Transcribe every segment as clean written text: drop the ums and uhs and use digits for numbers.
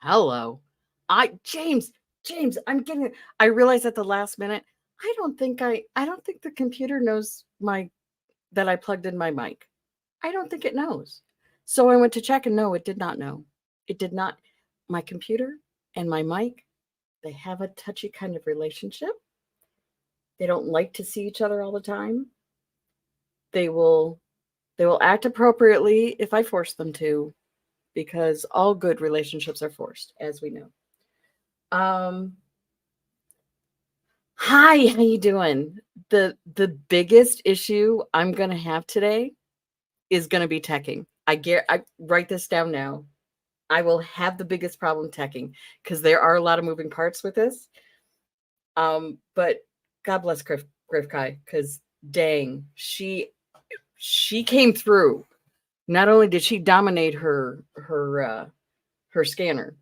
Hello. James, I realized at the last minute, I don't think the computer knows that I plugged in my mic. I don't think it knows. So I went to check and no, it did not know. It did not. My computer and my mic, they have a touchy kind of relationship. They don't like to see each other all the time. They will they will act appropriately if I force them to, because all good relationships are forced, as we know. Um, Hi, how you doing? The biggest issue I'm gonna have today is gonna be teching. I write this down now. I will have the biggest problem teching because there are a lot of moving parts with this. But God bless Gryphtkai, because dang, she came through. Not only did she dominate her scanner,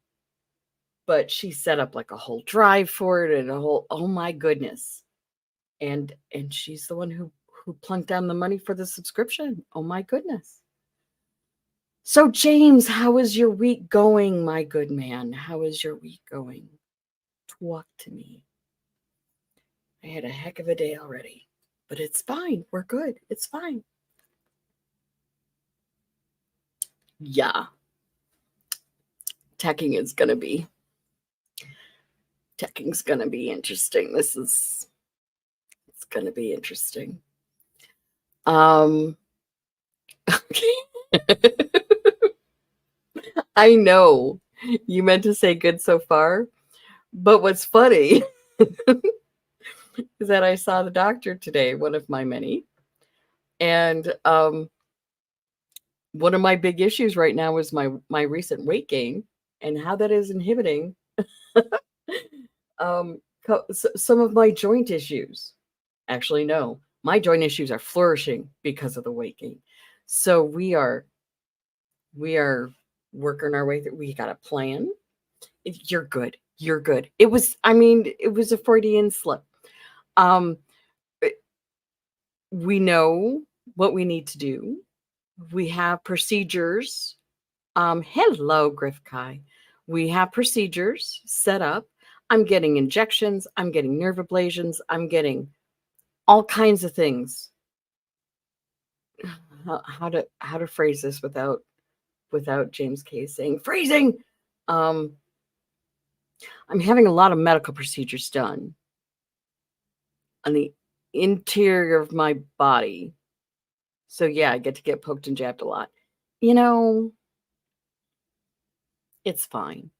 but she set up like a whole drive for it and a whole, oh my goodness. And she's the one who plunked down the money for the subscription. Oh my goodness. So James, how is your week going, my good man? How is your week going? Talk to me. I had a heck of a day already, but it's fine. We're good. It's fine. Yeah. Teching is going to be Teching's going to be interesting. It's going to be interesting. I know you meant to say good so far, but what's funny is that I saw the doctor today, one of my many, and one of my big issues right now is my recent weight gain and how that is inhibiting some of my joint issues. Actually, no, my joint issues are flourishing because of the weight gain. So we are working our way through. We got a plan. You're good. You're good. It was a Freudian slip. Um, we know what we need to do. We have procedures. Hello, Gryphtkai. We have procedures set up. I'm getting injections. I'm getting nerve ablations. I'm getting all kinds of things. How to phrase this without James K saying phrasing? Um, I'm having a lot of medical procedures done on the interior of my body. So yeah, I get to get poked and jabbed a lot. You know, it's fine.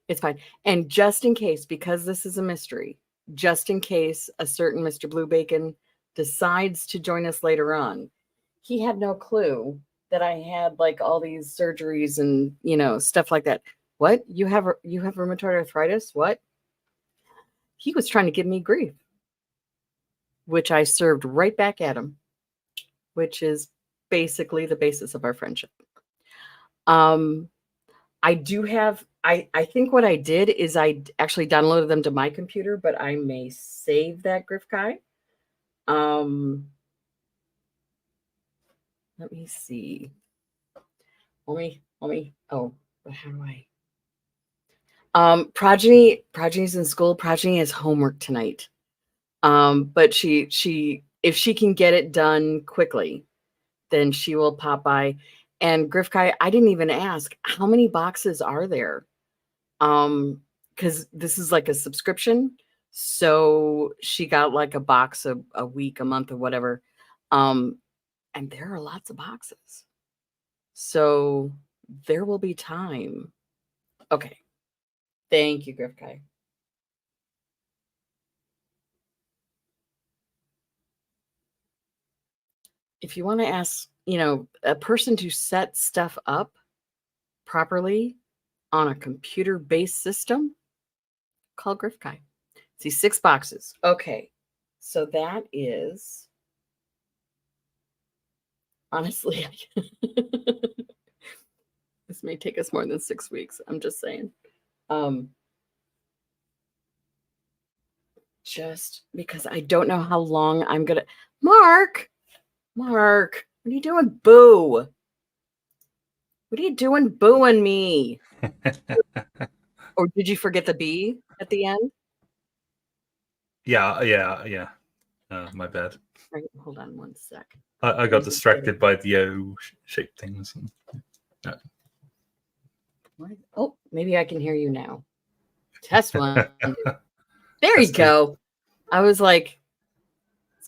It's fine. And just in case, because this is a mystery, just in case a certain Mr. Blue Bacon decides to join us later on, he had no clue that I had like all these surgeries and, stuff like that. What? You have rheumatoid arthritis? What? He was trying to give me grief, which I served right back at him, which is basically the basis of our friendship. Um, I do have I think what I did is I actually downloaded them to my computer, but I may save that Gryphtkai. Um, let me see. Let me. Oh, but how do I? Progeny's in school. Progeny has homework tonight. But she if she can get it done quickly, then she will pop by. And Gryphtkai, I didn't even ask how many boxes are there. Because this is like a subscription, so she got like a box a week, a month, or whatever. Um, and there are lots of boxes, so there will be time. Okay, thank you, Gryphtkai. If you want to ask, a person to set stuff up properly on a computer-based system, call Gryphtkai. See, 6 boxes. Okay, so that is honestly, this may take us more than 6 weeks. I'm just saying. Um, just because I don't know how long I'm gonna. Mark, what are you doing? Boo! What are you doing, booing me? Or did you forget the B at the end? Yeah. My bad. Right, hold on one sec. I got distracted by the O-shaped things. Oh, maybe I can hear you now. Test one. There you go. I was like,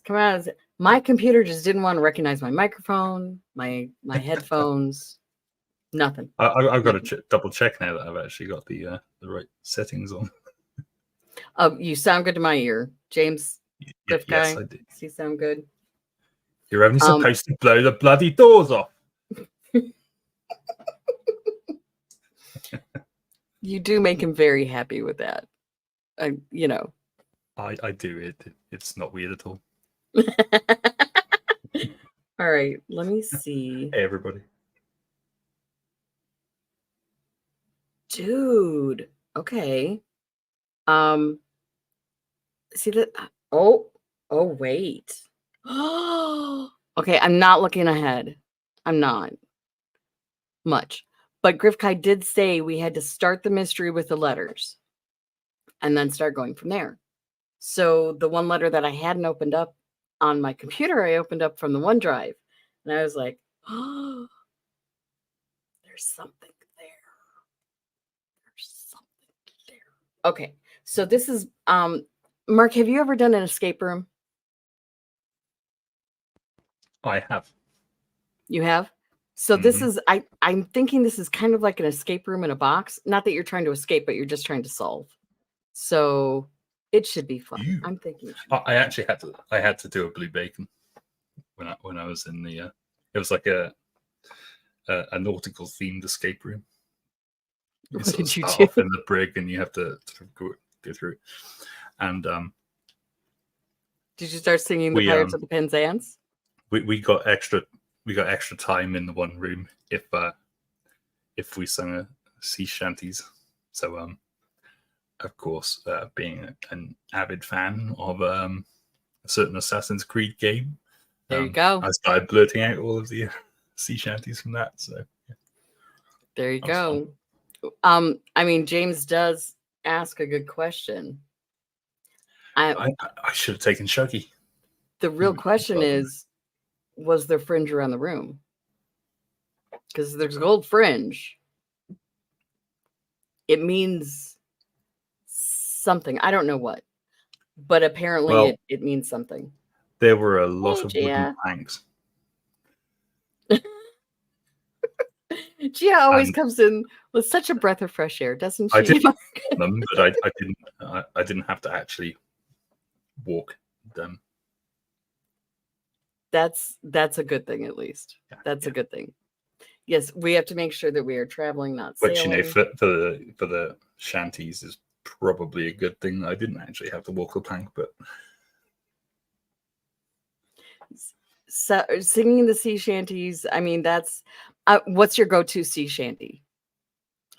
come on. My computer just didn't want to recognize my microphone, my headphones, nothing. I've got to double check now that I've actually got the right settings on. You sound good to my ear, James. Gryphtkai, yes, I do. Does he sound good? You're only supposed to blow the bloody doors off. You do make him very happy with that. I do. It's not weird at all. All right, let me see. Hey, everybody. Dude. Okay. See that? Oh, wait. Okay, I'm not looking ahead. I'm not much. But Gryphtkai did say we had to start the mystery with the letters and then start going from there. So the one letter that I hadn't opened up on my computer, I opened up from the OneDrive. And I was like, oh, there's something there. There's something there. Okay, so this is, Mark, have you ever done an escape room? I have. You have? So this is, I'm thinking this is kind of like an escape room in a box. Not that you're trying to escape, but you're just trying to solve. So it should be fun. I'm thinking. I actually had to do a blue bacon when I was in the. It was like a nautical themed escape room. What did you do? Off in the brig, and you have to go through. And did you start singing the Pirates of the Penzance? We got extra time in the one room if we sung a sea shanties. So of course, being an avid fan of a certain Assassin's Creed game, there you go. I started blurting out all of the sea shanties from that. So yeah. There you go. Fun. I mean, James does ask a good question. I should have taken Shuggy. The real question is, was there fringe around the room? Because there's gold fringe. It means something. I don't know what, but apparently it means something. There were a lot of wooden planks. Gia always comes in with such a breath of fresh air, doesn't she? I did them, but I didn't have to actually walk them. That's a good thing, at least. That's a good thing. Yes, we have to make sure that we are traveling, not sailing. Which, you know, for the shanties is probably a good thing. I didn't actually have to walk the plank, but so singing the sea shanties. I mean, that's what's your go-to sea shanty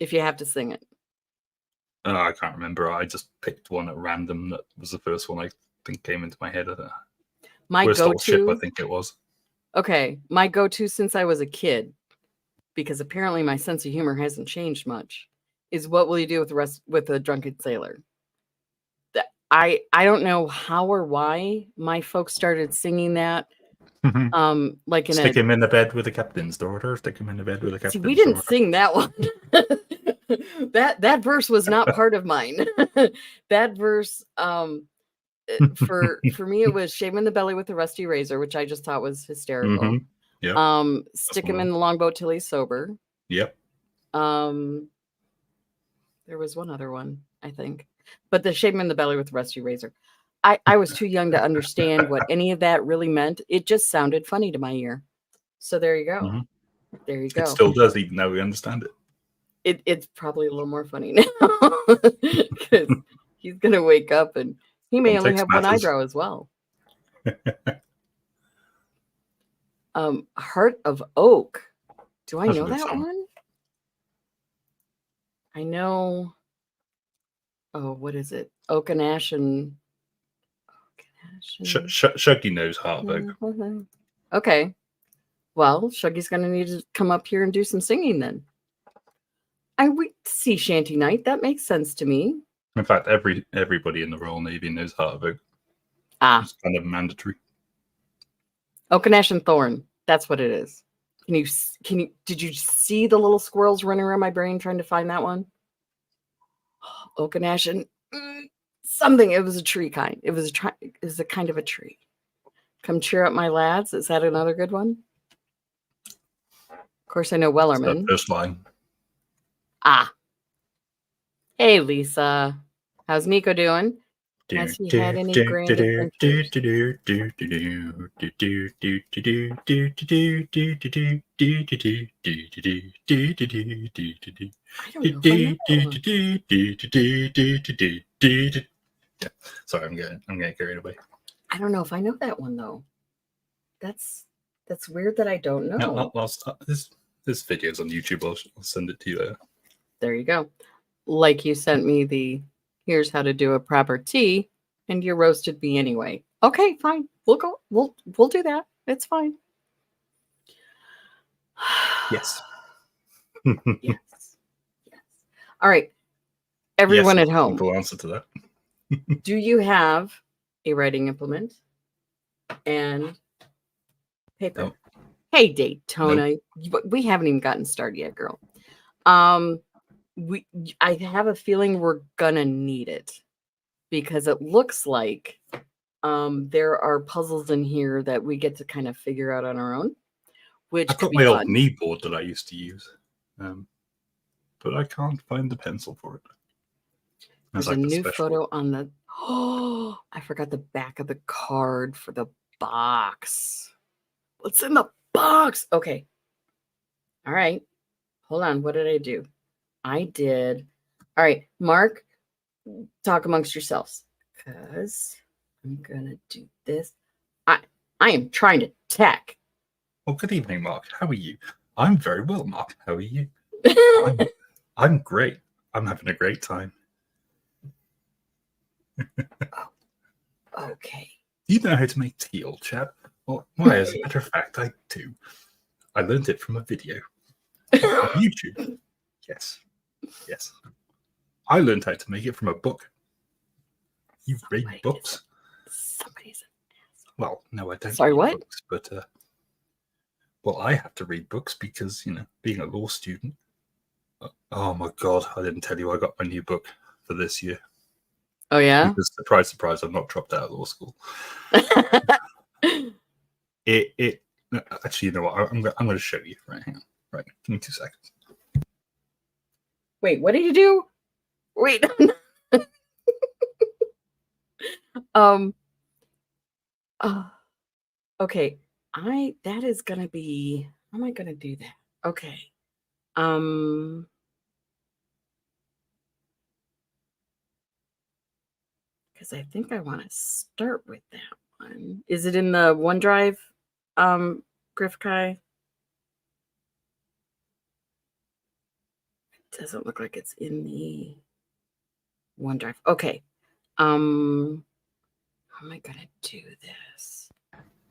if you have to sing it? I can't remember. I just picked one at random. That was the first one I think came into my head. My go-to, ship, I think it was. Okay, my go-to since I was a kid, because apparently my sense of humor hasn't changed much, is "What Will You Do with a Drunken Sailor?" I don't know how or why my folks started singing that. Like stick him in the bed with the captain's daughter. Stick him in the bed with the captain's daughter. We didn't sing that one. that verse was not part of mine. That verse, for me, it was "Shame in the Belly with a Rusty Razor," which I just thought was hysterical. Yeah. Stick him in the longboat till he's sober. Yep. There was one other one, I think, but the "Shame in the Belly with a Rusty Razor." I was too young to understand what any of that really meant. It just sounded funny to my ear. So there you go. There you go. It still does, even though we understand it. It's probably a little more funny now because he's gonna wake up and he may only have one eyebrow as well. Heart of Oak. Do I know that one? I know. Oh, what is it? Oak and Ashen. Shuggy knows Heart of Oak. Okay. Well, Shuggy's going to need to come up here and do some singing then. Sea shanty night. That makes sense to me. In fact, everybody in the Royal Navy knows how to vote. Ah, It's kind of mandatory. Oakenash and Thorn. That's what it is. Did you see the little squirrels running around my brain trying to find that one? Oakenash and something. It was a tree kind. It was a kind of a tree. Come cheer up my lads. Is that another good one? Of course, I know Wellerman. It's the first line. Ah. Hey, Lisa. How's Nico doing? Has he had any grand adventures? I don't know if I know that one. Yeah. Sorry, I'm getting carried away. I don't know if I know that one though. That's weird that I don't know. This video's on YouTube. I'll send it to you later. There you go. Like you sent me the here's how to do a proper tea, and you roasted me anyway. Okay, fine. We'll go. We'll do that. It's fine. Yes. Yes. All right. Everyone yes, at home. Simple answer to that. Do you have a writing implement and paper? Nope. Hey, Daytona. Nope. We haven't even gotten started yet, girl. I have a feeling we're gonna need it because it looks like there are puzzles in here that we get to kind of figure out on our own. Which I've got my old knee board that I used to use, but I can't find the pencil for it. There's like a new photo on the. Oh, I forgot the back of the card for the box. What's in the box? Okay. All right. Hold on. What did I do? I did. All right. Mark, talk amongst yourselves because I'm going to do this. I am trying to tech. Well, good evening, Mark. How are you? I'm very well, Mark. How are you? I'm great. I'm having a great time. Okay. Do you know how to make tea, old chap? Well, why, as a matter of fact, I do. I learned it from a video on YouTube. Yes. I learned how to make it from a book. You read books? Somebody's an asshole. Well, no, I don't. Sorry, read what? Books, but well, I have to read books because being a law student. Oh my God! I didn't tell you I got my new book for this year. Oh yeah. Because, surprise, surprise! I've not dropped out of law school. It actually, you know what? I'm going to show you. Right, hang on. Right, give me 2 seconds. Wait, what did you do? Wait. Okay. That is gonna be. How am I gonna do that? Okay. Because I think I want to start with that one. Is it in the OneDrive, Gryphtkai? It doesn't look like it's in the OneDrive. Okay. How am I gonna do this?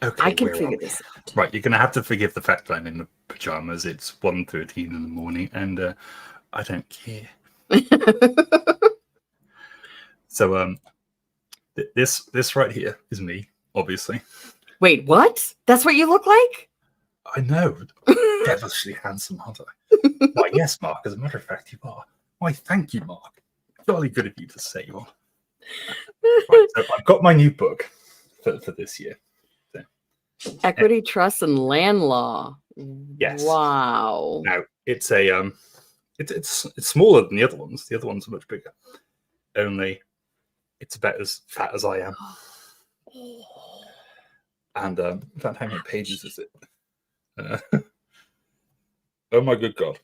Okay, I can figure this out. Right, you're gonna have to forgive the fact that I'm in the pajamas. It's 1:13 in the morning, and I don't care. So this right here is me, obviously. Wait, what? That's what you look like? I know. Devilishly handsome, aren't I? Why, yes, Mark. As a matter of fact, you are. Why, thank you, Mark. Jolly good of you to say you are. Right, so I've got my new book for this year. So, Equity, trust, and land law. Yes. Wow. Now it's a it's smaller than the other ones. The other ones are much bigger. Only it's about as fat as I am. And in fact, how many pages is it? Oh my good God.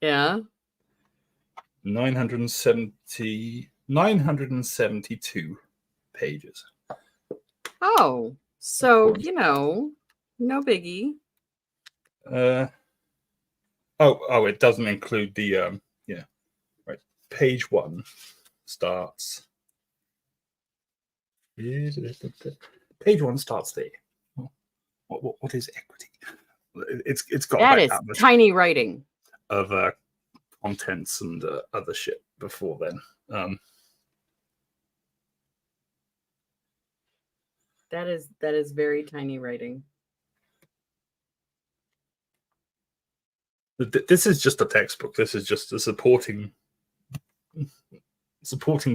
Yeah. 972 pages. Oh, so no biggie. It doesn't include the right. Page 1 starts. Page 1 starts there. What is equity? It's got That about is tiny writing of contents and other shit before then. That is very tiny writing. This is just a textbook. This is just a supporting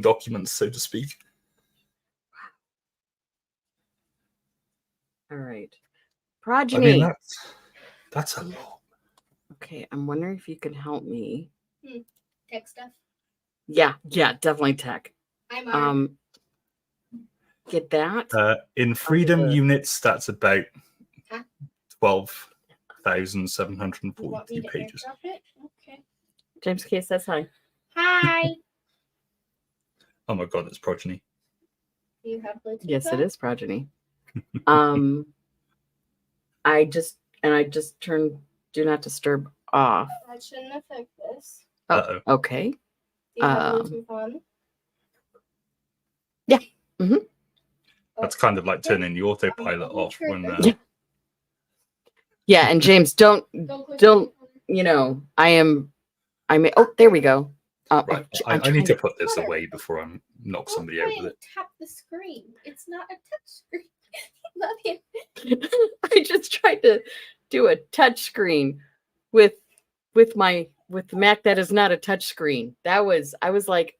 documents, so to speak. All right. I Progeny. mean, that's a lot. Okay, I'm wondering if you can help me. Tech stuff. Yeah, definitely tech. I'm Get that? In freedom the- units, that's about Huh? 12,742 pages. Okay. James K says hi. Hi. Oh my god, it's progeny. Do you have Bluetooth? Yes, it on? is progeny. I just turned do not disturb off. That shouldn't affect this. Oh, Uh-oh. okay. Do you have Um, Bluetooth on? Yeah. Mm-hmm. That's kind of like turning the autopilot off when. Yeah, and James, don't Don't. you know? Oh, there we go. Right, I'm I need trying to put this away before I knock somebody out with it. Tap the screen. It's not a touch screen. Love you. I just tried to do a touch screen with the Mac that is not a touch screen. I was like,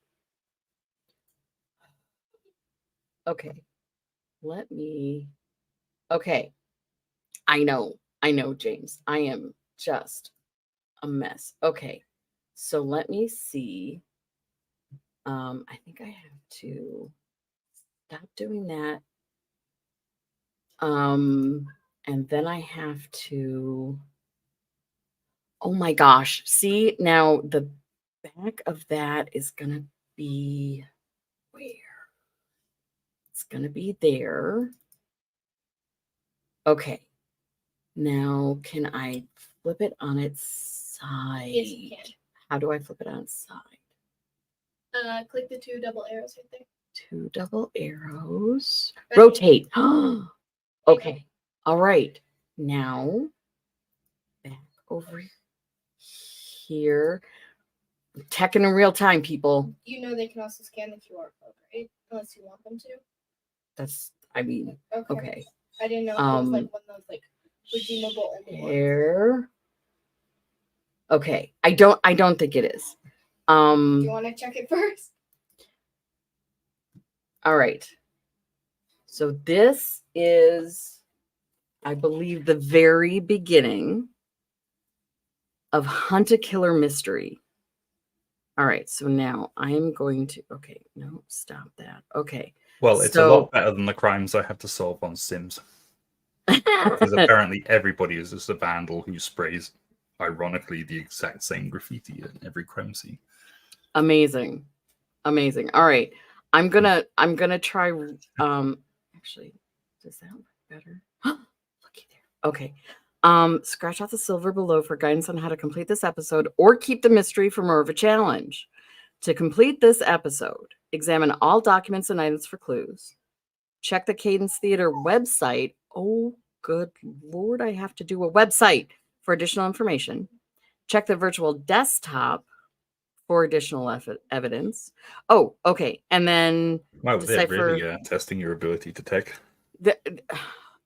okay, okay. I know, James. I am just a mess. Okay. So let me see. I think I have to stop doing that. And then I have to, oh my gosh. See, now the back of that is going to be where? It's going to be there. Okay. Now, can I flip it on its side? Yes, you can. How do I flip it on its side? Click the 2 double arrows right there. 2 double arrows. Right. Rotate. Okay. All right. Now, back over here. Tech in real time, people. You know they can also scan the QR code, right? Unless you want them to. Okay. I didn't know if it was like one of those like redeemable ones. Here. Okay. I don't think it is. Do you want to check it first? All right. So this is, I believe, the very beginning of Hunt a Killer Mystery. All right. So now I am going to, okay, no, stop that. Okay. Well, it's a lot better than the crimes I have to solve on Sims. Because apparently everybody is just a vandal who sprays, ironically, the exact same graffiti in every crime scene. Amazing. All right. I'm gonna try actually, does that look better? Looky there. Okay. Scratch out the silver below for guidance on how to complete this episode or keep the mystery for more of a challenge. To complete this episode, examine all documents and items for clues. Check the Cadence Theatre website. Oh, good Lord, I have to do a website for additional information. Check the virtual desktop for additional evidence. Oh, okay. And then Wow, they're decipher. really testing your ability to tech.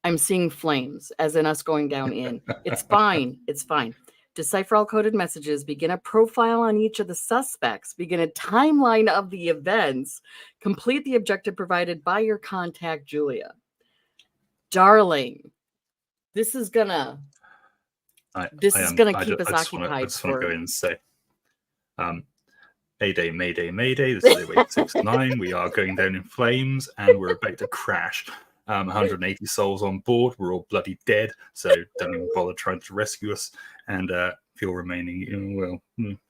I'm seeing flames, as in us going down in. It's fine. It's fine. Decipher all coded messages. Begin a profile on each of the suspects. Begin a timeline of the events. Complete the objective provided by your contact, Julia. Darling, this is gonna keep us occupied. I just want to go in and say, Mayday, Mayday, Mayday. This is Airwave 69. We are going down in flames and we're about to crash. 180 souls on board. We're all bloody dead, so don't even bother trying to rescue us. And Phil remaining, well,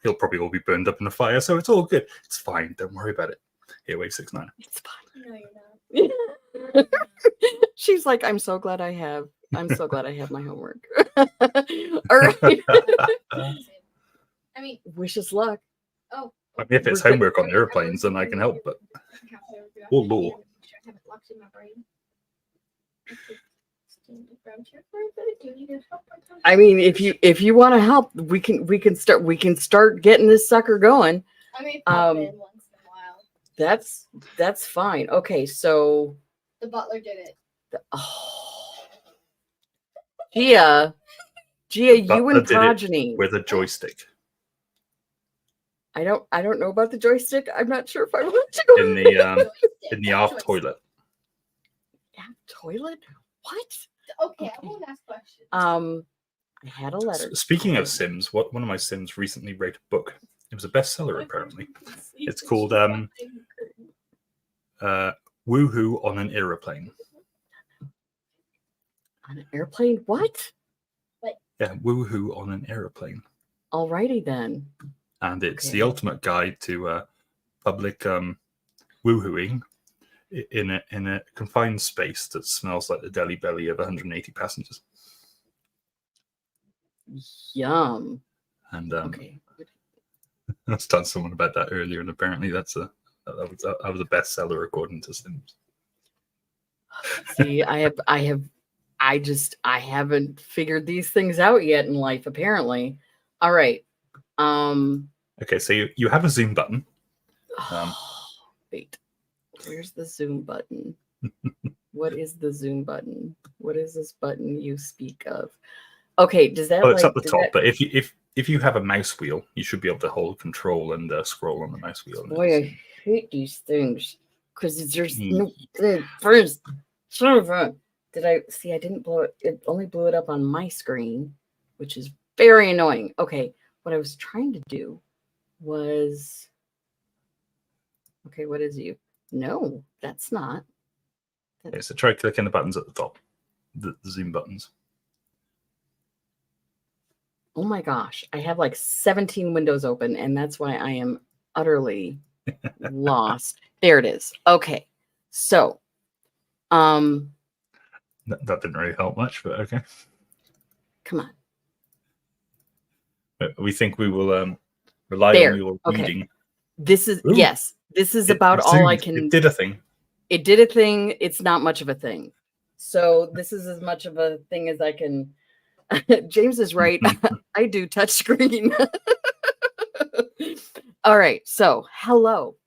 he'll probably all be burned up in a fire, so it's all good. It's fine. Don't worry about it. Airwave 69. It's fine. No, you're not. She's like, I'm so glad I have my homework. All right. I mean, Wish us luck. oh. I mean, if it's homework on airplanes, then I can help, but oh, law. I'm here for a bit. Do you need help? I mean, if you want to help, we can start getting this sucker going. I may pop in once in a while. That's fine. Okay, so The butler did it. Gia, you Butler and did it Progeny. with a joystick I don't know about the joystick. I'm not sure if I want to go in the aft toilet. Toilet. What? Okay, I won't ask questions. I had a letter. Speaking of Sims, one of my Sims recently wrote a book. It was a bestseller, apparently. It's called Woohoo on an Aeroplane. On an airplane? What? Yeah, Woohoo on an Aeroplane. Alrighty then. And it's the ultimate guide to public woohooing in a confined space that smells like the deli belly of 180 passengers. Yum. And Okay. I was telling someone about that earlier, and apparently that was a bestseller according to Sims. See, I haven't figured these things out yet in life, apparently. All right. Okay, so you have a zoom button. Wait. Where's the zoom button? What is the zoom button? What is this button you speak of? Okay, does that? Oh, it's at the top. But if you have a mouse wheel, you should be able to hold control and scroll on the mouse wheel. Boy, I hate these things because there's no first. Did I see? I didn't blow it. It only blew it up on my screen, which is very annoying. Okay, what I was trying to do was. Okay, what is you? No, that's not. Okay, so try clicking the buttons at the top, the zoom buttons. Oh my gosh, I have like 17 windows open, and that's why I am utterly lost. There it is. Okay, so, that didn't really help much, but okay. Come on. We think we will rely on your reading. This is yes. This is about all I can. It did a thing. It did a thing. It's not much of a thing. So this is as much of a thing as I can. James is right. I do touch screen. All right. So hello.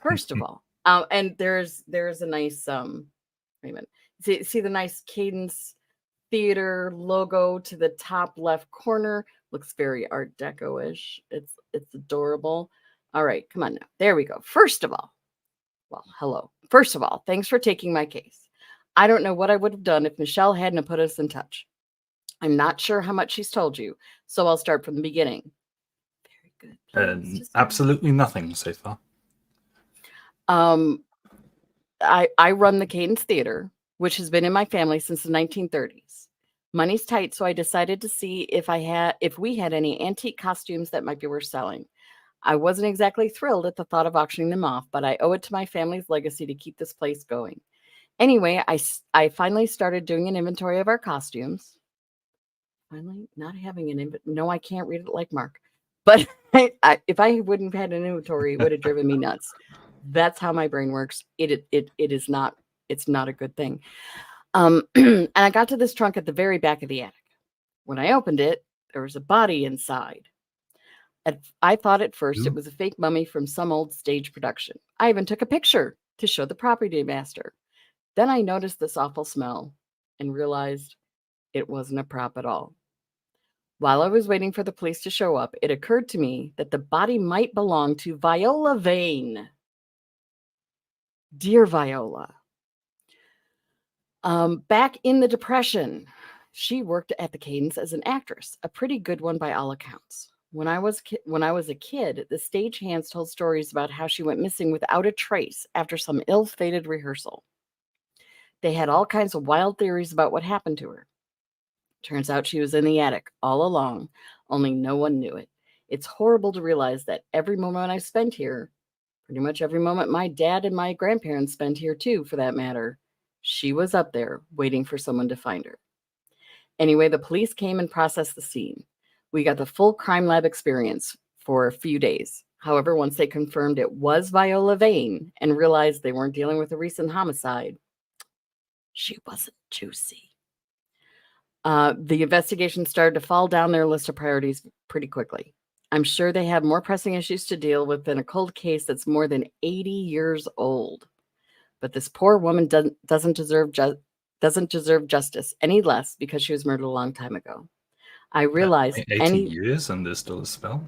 First of all, and there's a nice wait a minute. See the nice Cadence Theatre logo to the top left corner. Looks very Art Deco-ish. It's adorable. All right, come on now. There we go. First of all, well, hello. First of all, thanks for taking my case. I don't know what I would have done if Michelle hadn't put us in touch. I'm not sure how much she's told you, so I'll start from the beginning. Very good. Absolutely nothing so far. I run the Cadence Theatre, which has been in my family since the 1930s. Money's tight, so I decided to see if we had any antique costumes that might be worth selling. I wasn't exactly thrilled at the thought of auctioning them off, but I owe it to my family's legacy to keep this place going. Anyway, I finally started doing an inventory of our costumes. Finally, not having an inventory. No, I can't read it like Mark. But if I wouldn't have had an inventory, it would have driven me nuts. That's how my brain works. It is not. It's not a good thing. And I got to this trunk at the very back of the attic. When I opened it, there was a body inside. I thought at first it was a fake mummy from some old stage production. I even took a picture to show the property master. Then I noticed this awful smell and realized it wasn't a prop at all. While I was waiting for the police to show up, it occurred to me that the body might belong to Viola Vane. Dear Viola. Back in the Depression, she worked at the Cadence as an actress, a pretty good one by all accounts. When I was a kid, the stagehands told stories about how she went missing without a trace after some ill-fated rehearsal. They had all kinds of wild theories about what happened to her. Turns out she was in the attic all along, only no one knew it. It's horrible to realize that every moment I spent here, pretty much every moment my dad and my grandparents spent here too, for that matter, she was up there waiting for someone to find her. Anyway, the police came and processed the scene. We got the full crime lab experience for a few days. However, once they confirmed it was Viola Vane and realized they weren't dealing with a recent homicide, she wasn't juicy. The investigation started to fall down their list of priorities pretty quickly. I'm sure they have more pressing issues to deal with than a cold case that's more than 80 years old. But this poor woman doesn't deserve justice any less because she was murdered a long time ago. I realize 80 years and there's still a smell?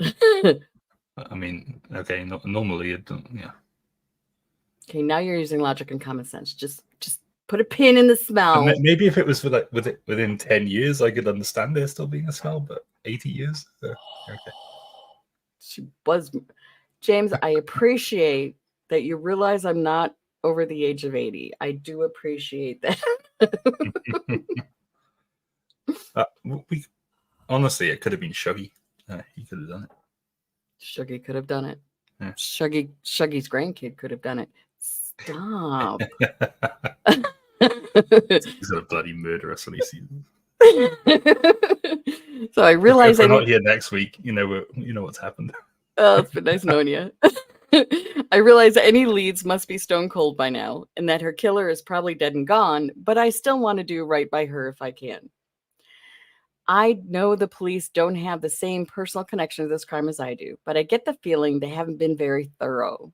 I mean, okay, normally it don't, yeah. Okay, now you're using logic and common sense. Just put a pin in the smell. Maybe if it was within 10 years, I could understand there still being a smell, but 80 years? Okay. She was, James, I appreciate that you realize I'm not over the age of 80. I do appreciate that. Honestly, it could have been Shuggy. He could have done it. Shuggy could have done it. Yeah. Shuggy's grandkid could have done it. Stop. He's got a bloody murderous when he sees him. So I realize if we're not here next week, you know what's happened. Oh, it's been nice knowing you. I realize any leads must be stone cold by now, and that her killer is probably dead and gone, but I still want to do right by her if I can. I know the police don't have the same personal connection to this crime as I do, but I get the feeling they haven't been very thorough.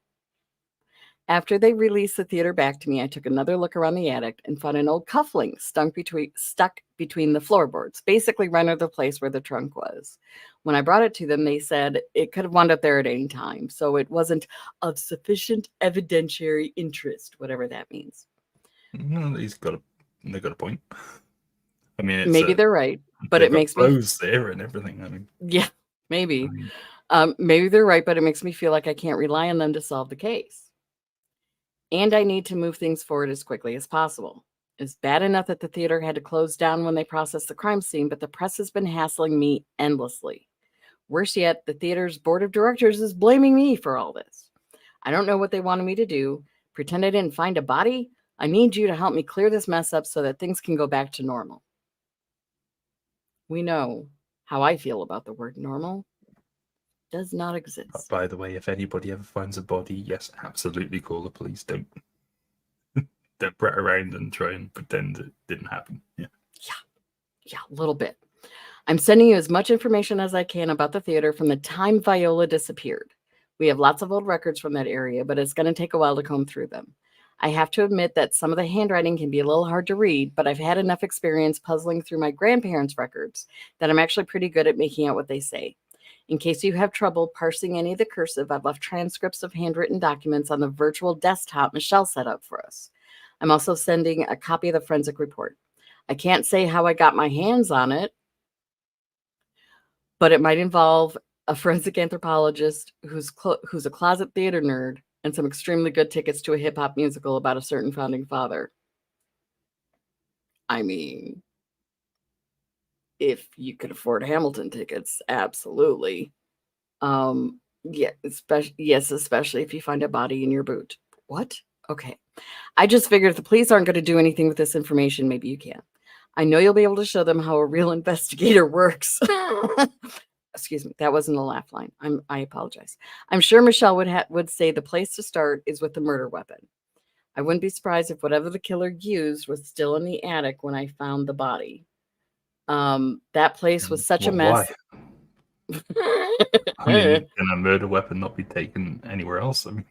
After they released the theater back to me, I took another look around the attic and found an old cufflink stuck between the floorboards, basically right under the place where the trunk was. When I brought it to them, they said it could have wound up there at any time, so it wasn't of sufficient evidentiary interest, whatever that means. No, they've got a point. I mean, maybe they're right, but it makes me clothes there and everything. I mean, yeah, maybe. Maybe they're right, but it makes me feel like I can't rely on them to solve the case. And I need to move things forward as quickly as possible. It's bad enough that the theater had to close down when they processed the crime scene, but the press has been hassling me endlessly. Worse yet, the theater's board of directors is blaming me for all this. I don't know what they wanted me to do. Pretend I didn't find a body? I need you to help me clear this mess up so that things can go back to normal. We know how I feel about the word normal. Does not exist. By the way, if anybody ever finds a body, yes, absolutely call the police. Don't brat around and try and pretend it didn't happen. Yeah, a little bit. I'm sending you as much information as I can about the theater from the time Viola disappeared. We have lots of old records from that area, but it's going to take a while to comb through them. I have to admit that some of the handwriting can be a little hard to read, but I've had enough experience puzzling through my grandparents' records that I'm actually pretty good at making out what they say. In case you have trouble parsing any of the cursive, I've left transcripts of handwritten documents on the virtual desktop Michelle set up for us. I'm also sending a copy of the forensic report. I can't say how I got my hands on it, but it might involve a forensic anthropologist who's a closet theater nerd and some extremely good tickets to a hip-hop musical about a certain founding father. I mean, if you could afford Hamilton tickets, absolutely. Yeah, especially if you find a body in your boot. What? Okay. I just figured if the police aren't going to do anything with this information, maybe you can. I know you'll be able to show them how a real investigator works. Excuse me, that wasn't a laugh line. I apologize. I'm sure Michelle would say the place to start is with the murder weapon. I wouldn't be surprised if whatever the killer used was still in the attic when I found the body. That place was such a mess. Why? I mean, can a murder weapon not be taken anywhere else? I mean,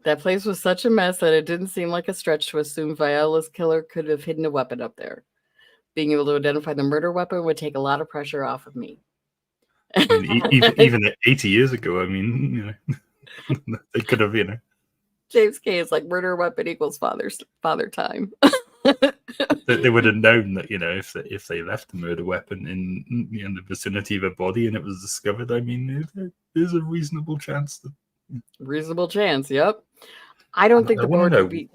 that place was such a mess that it didn't seem like a stretch to assume Viola's killer could have hidden a weapon up there. Being able to identify the murder weapon would take a lot of pressure off of me. I mean, even 80 years ago, I mean, they could have, James K is like murder weapon equals father time. They would have known that, if they left the murder weapon in the vicinity of a body and it was discovered, I mean, there's a reasonable chance that. Reasonable chance, yep. I don't think the board would be.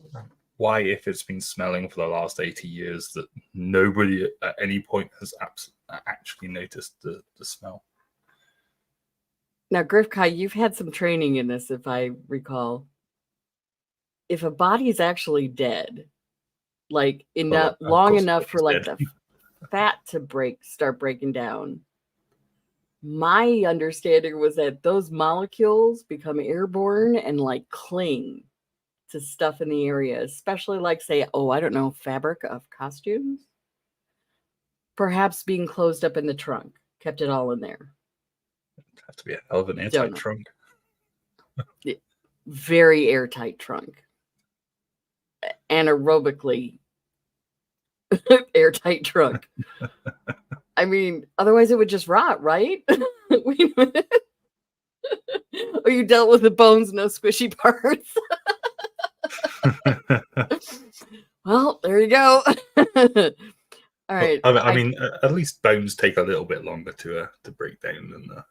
Why, if it's been smelling for the last 80 years, that nobody at any point has actually noticed the smell? Now, Gryphtkai, you've had some training in this, if I recall. If a body is actually dead, like long enough for like the fat to start breaking down, my understanding was that those molecules become airborne and like cling to stuff in the area, especially like, say, I don't know, fabric of costumes. perhaps being closed up in the trunk kept it all in there. Have to be a hell of an airtight trunk. Very airtight trunk. Anaerobically airtight trunk. I mean, otherwise it would just rot, right? Or you dealt with the bones, no squishy parts. Well, there you go. All right. I mean, at least bones take a little bit longer to break down than the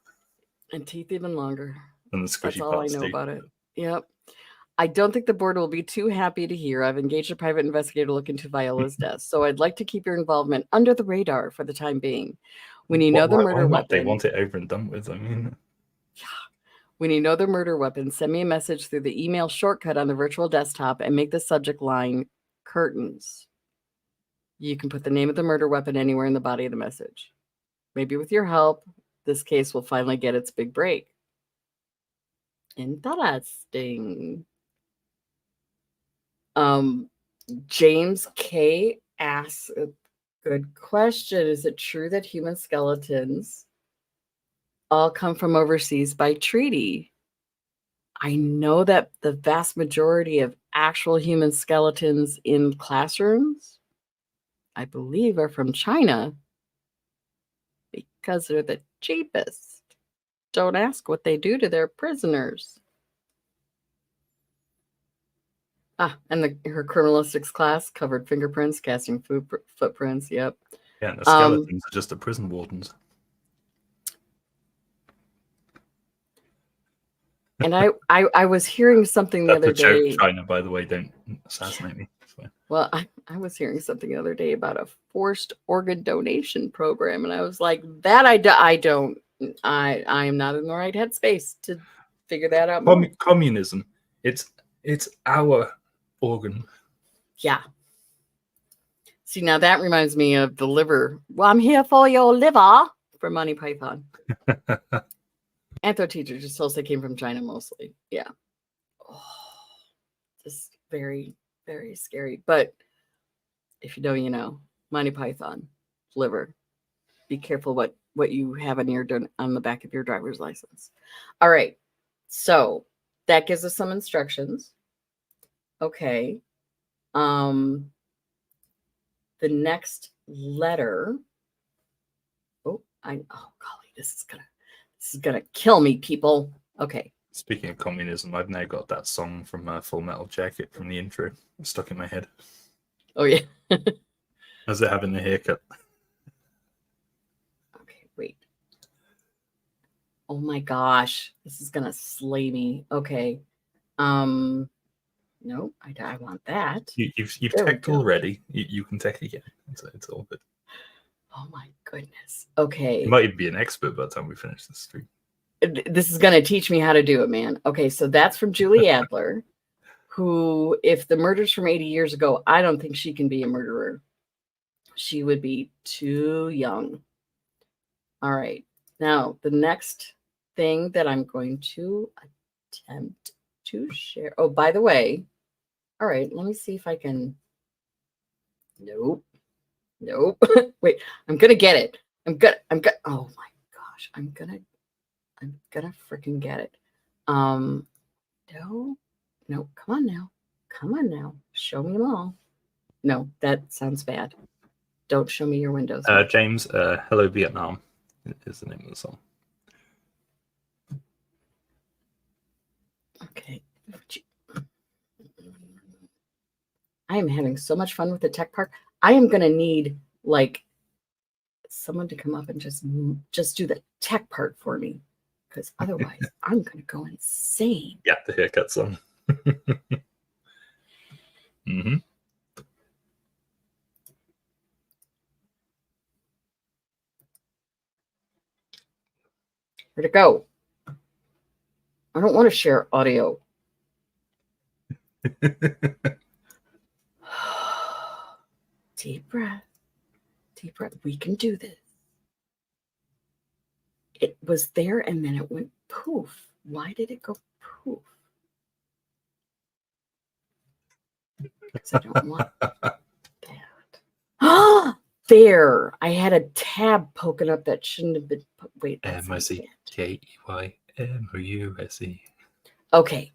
and teeth even longer. Than the squishy That's all parts I know do. about it. Yep. I don't think the board will be too happy to hear I've engaged a private investigator to look into Viola's death, so I'd like to keep your involvement under the radar for the time being. When you know the murder weapon, they want it over and done with. I mean, yeah. When you know the murder weapon, send me a message through the email shortcut on the virtual desktop and make the subject line curtains. You can put the name of the murder weapon anywhere in the body of the message. Maybe with your help, this case will finally get its big break. Interesting. James K asks a good question. Is it true that human skeletons all come from overseas by treaty? I know that the vast majority of actual human skeletons in classrooms, I believe, are from China because they're the cheapest. Don't ask what they do to their prisoners. And her criminalistics class covered fingerprints, casting footprints. Yep. Yeah, and the skeletons are just the prison wardens. And I was hearing something the other day. China, by the way, don't assassinate me. Well, I was hearing something the other day about a forced organ donation program, and I was like, that I am not in the right headspace to figure that out. Communism. It's our organ. Yeah. See, now that reminds me of the liver. Well, I'm here for your liver for Monty Python. Anthro teacher just told us they came from China mostly. Yeah. Oh, just very, very scary. But if you know, you know. Monty Python, liver. Be careful what you have on the back of your driver's license. All right. So that gives us some instructions. Okay. The next letter. Oh golly, this is gonna kill me, people. Okay. Speaking of communism, I've now got that song from Full Metal Jacket from the intro stuck in my head. Oh yeah. How's it having the haircut? Okay, wait. Oh my gosh, this is gonna slay me. Okay. No, I want that. You've teched already. You can tech again. It's all good. Oh my goodness. Okay. You might even be an expert by the time we finish this stream. This is going to teach me how to do it, man. Okay, so that's from Julie Adler, who, if the murder's from 80 years ago, I don't think she can be a murderer. She would be too young. All right. Now, the next thing that I'm going to attempt to share. Oh, by the way, all right, let me see if I can. Nope. Wait, I'm going to get it. I'm gonna. Oh my gosh, I'm gonna freaking get it. No, come on now. Show me them all. No, that sounds bad. Don't show me your windows. James, Hello Vietnam is the name of the song. Okay. I am having so much fun with the tech park. I am gonna need like someone to come up and just do the tech part for me, because otherwise I'm gonna go insane. Yeah, the haircut song. Mm-hmm. Where'd it go? I don't want to share audio. Deep breath. We can do this. It was there and then it went poof. Why did it go poof? Because I don't want that. There, I had a tab poking up that shouldn't have been. Wait, that's not it. MICKEYMOUSE. Okay.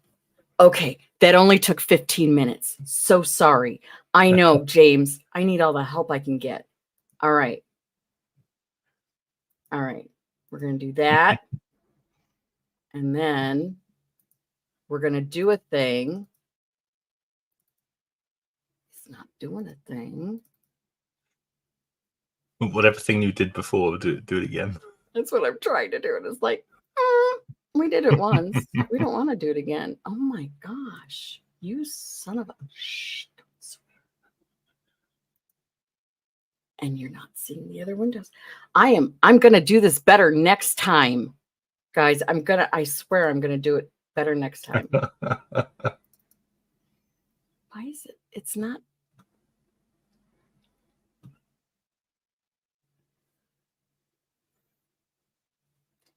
Okay. That only took 15 minutes. So sorry. I know, James. I need all the help I can get. All right. All right. We're going to do that. And then we're going to do a thing. It's not doing a thing. Whatever thing you did before, do it again. That's what I'm trying to do. And it's like, we did it once. We don't want to do it again. Oh my gosh. You son of a shh. Don't swear. And you're not seeing the other windows. I'm gonna do this better next time. Guys, I swear I'm gonna do it better next time. Why is it? It's not.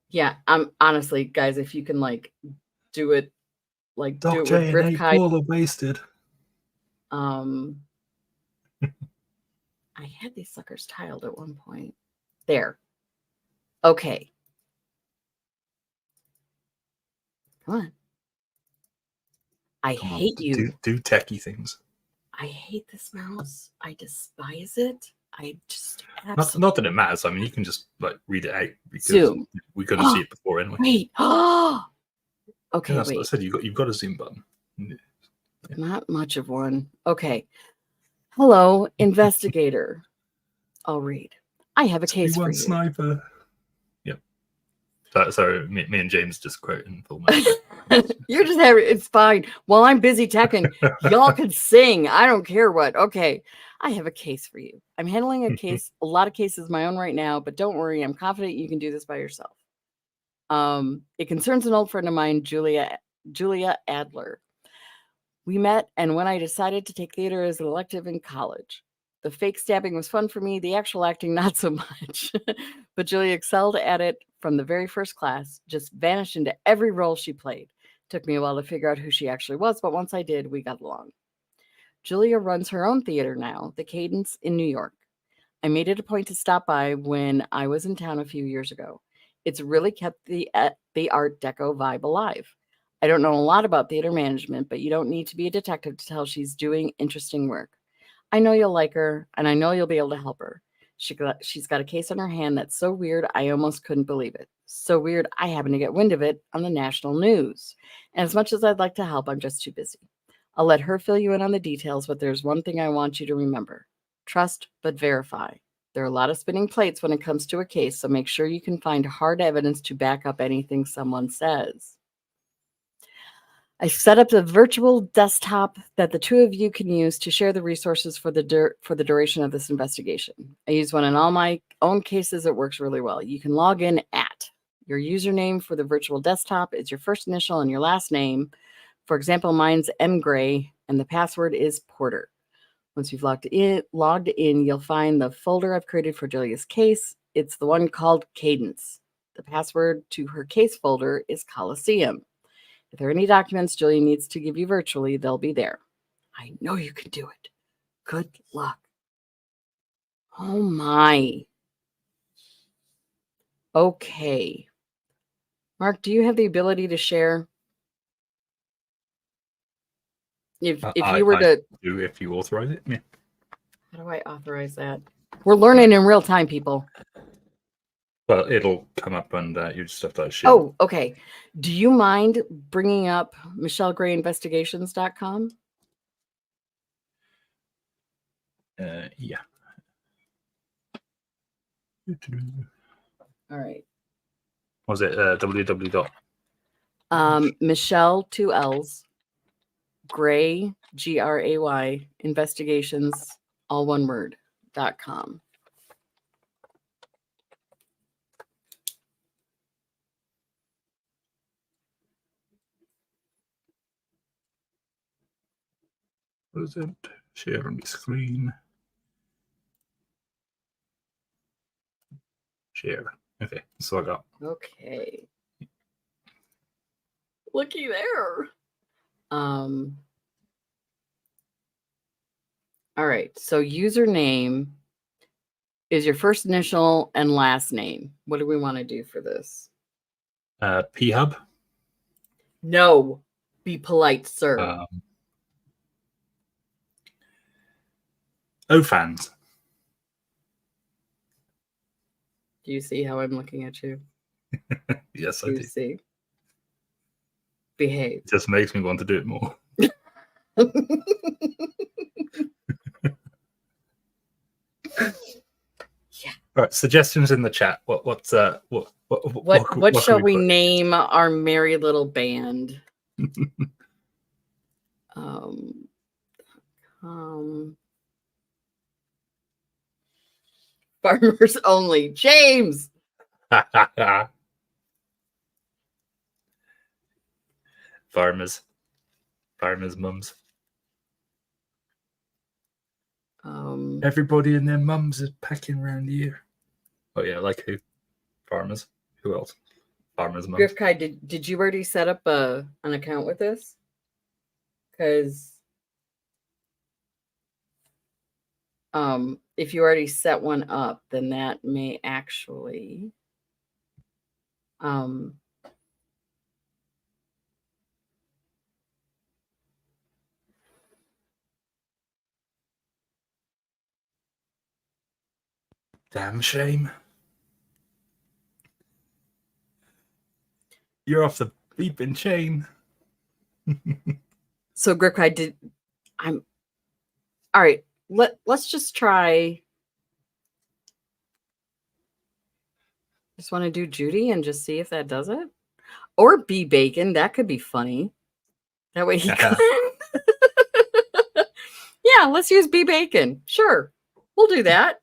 Yeah, I'm honestly, guys, if you can like do it like do it with Gryphtkai. Wasted. I had these suckers tiled at one point. There. Okay. Come on. I hate you. Do techie things. I hate this mouse. I despise it. I just not that it matters. I mean, you can just like read it out because zoom. We couldn't see it before anyway. Wait. Okay. Yeah, that's wait. what I said. You've got a zoom button. Yeah. Not much of one. Okay. Hello, investigator. I'll read. I have a case for you. Sniper. Yep. So me and James just quoting full. You're just having it's fine. While I'm busy teching, y'all can sing. I don't care what. Okay. I have a case for you. I'm handling a case, a lot of cases of my own right now, but don't worry. I'm confident you can do this by yourself. It concerns an old friend of mine, Julia Adler. We met, and when I decided to take theater as an elective in college, the fake stabbing was fun for me, the actual acting not so much. But Julia excelled at it from the very first class, just vanished into every role she played. Took me a while to figure out who she actually was, but once I did, we got along. Julia runs her own theater now, the Cadence in New York. I made it a point to stop by when I was in town a few years ago. It's really kept the Art Deco vibe alive. I don't know a lot about theater management, but you don't need to be a detective to tell she's doing interesting work. I know you'll like her, and I know you'll be able to help her. She's got a case on her hand that's so weird, I almost couldn't believe it. So weird, I happened to get wind of it on the national news. And as much as I'd like to help, I'm just too busy. I'll let her fill you in on the details, but there's one thing I want you to remember. Trust, but verify. There are a lot of spinning plates when it comes to a case, so make sure you can find hard evidence to back up anything someone says. I set up a virtual desktop that the two of you can use to share the resources for the duration of this investigation. I use one in all my own cases. It works really well. You can log in at your username for the virtual desktop is your first initial and your last name. For example, mine's M. Gray, and the password is Porter. Once you've logged in, you'll find the folder I've created for Julia's case. It's the one called Cadence. The password to her case folder is Coliseum. If there are any documents Julia needs to give you virtually, they'll be there. I know you can do it. Good luck. Oh my. Okay. Mark, do you have the ability to share? If you were to do, if you authorize it, yeah. How do I authorize that? We're learning in real time, people. Well, it'll come up and you just have to share. Oh, okay. Do you mind bringing up michellegrayinvestigations.com? Yeah. All right. Was it www. Michelle, 2 L's, Gray, Gray, investigations, all one word, .com. What is it? Share on the screen. Share. Okay, so I got. Okay. Looky there. All right. So username is your first initial and last name. What do we want to do for this? P-Hub. No. Be polite, sir. O-Fans. Do you see how I'm looking at you? Yes, I Do you do. see? Behave. It just makes me want to do it more. Yeah. All right, suggestions in the chat. What shall we put? name our merry little band? Farmers only. James. Farmers mums. Everybody and their mums is packing around here. Oh yeah, like who? Farmers. Who else? Farmers mums. Gryphtkai, did you already set up an account with this? Because if you already set one up, then that may actually Damn shame. You're off the beeping chain. So Gryphtkai, all right. Let's just try. Just want to do Judy and just see if that does it. Or B Bacon. That could be funny. That way he can. Yeah, let's use B Bacon. Sure. We'll do that.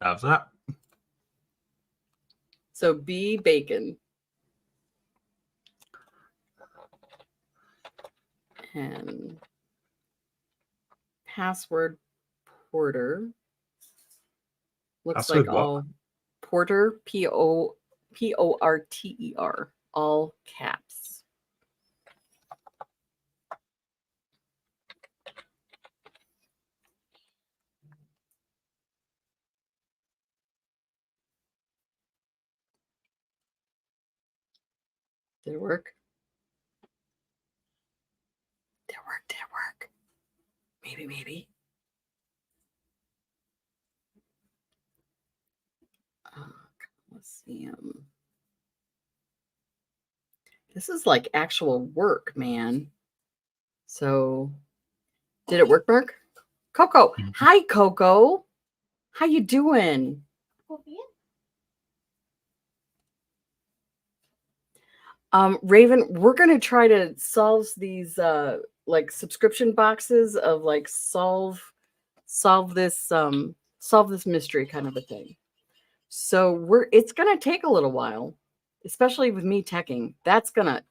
Have that. So B Bacon. And password Porter. Looks Password like what? all Porter, Porter, all caps. Did it work? Did it work? Did it work? Maybe. Let's see. This is like actual work, man. So, did it work, Mark? Coco. Hi, Coco. How you doing? Raven, we're gonna try to solve these like subscription boxes of like solve this mystery kind of a thing. So it's gonna take a little while, especially with me teching. That's gonna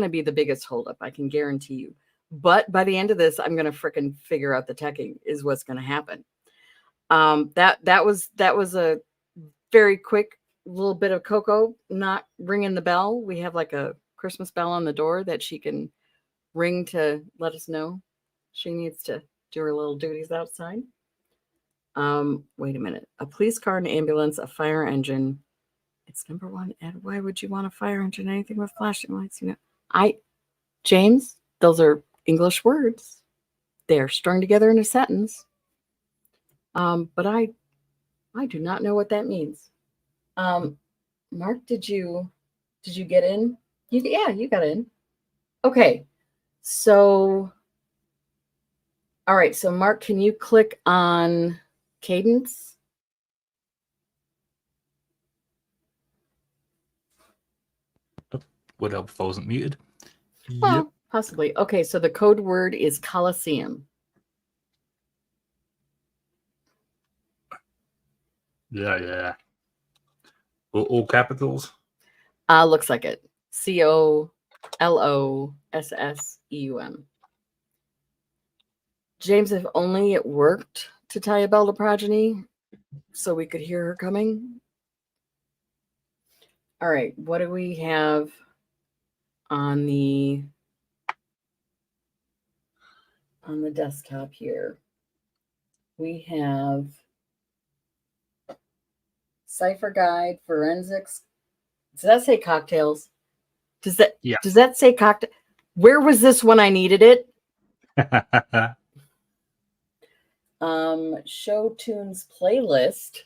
be the biggest holdup, I can guarantee you. But by the end of this, I'm gonna frickin' figure out the teching is what's gonna happen. That was a very quick little bit of Coco not ringing the bell. We have like a Christmas bell on the door that she can ring to let us know she needs to do her little duties outside. Wait a minute. A police car, an ambulance, a fire engine. It's number one. And why would you want a fire engine? Anything with flashing lights? James, those are English words. They're strung together in a sentence. But I do not know what that means. Mark, did you get in? You got in. Okay. So, all right. So Mark, can you click on Cadence? Would help if I wasn't muted. Well, Yep. possibly. Okay. So the code word is Coliseum. Yeah. All capitals? Looks like it. COLOSSEUM. James, if only it worked to tie a bell to progeny so we could hear her coming. All right. What do we have on the desktop here? We have Cipher Guide, Forensics. Does that say cocktails? Does that say cocktail? Where was this when I needed it? Show Tunes Playlist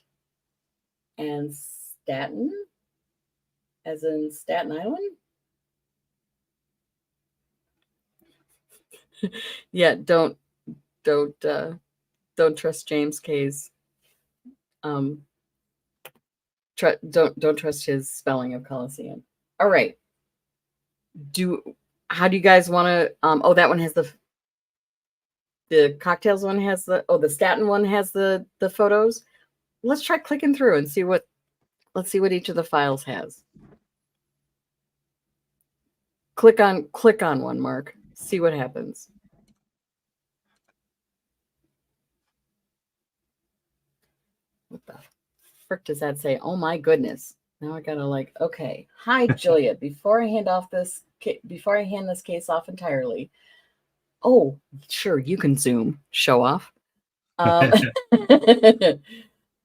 and Staten, as in Staten Island. Yeah, don't trust James K's. Don't trust his spelling of Coliseum. All right. How do you guys want to? Oh, that one has the cocktails one has the Staten one has the photos. Let's try clicking through and see what. Let's see what each of the files has. Click on one, Mark. See what happens. What the frick does that say? Oh my goodness. Now I gotta okay. Hi, Julia. Before I hand this case off entirely. Oh, sure, you can zoom. Show off. I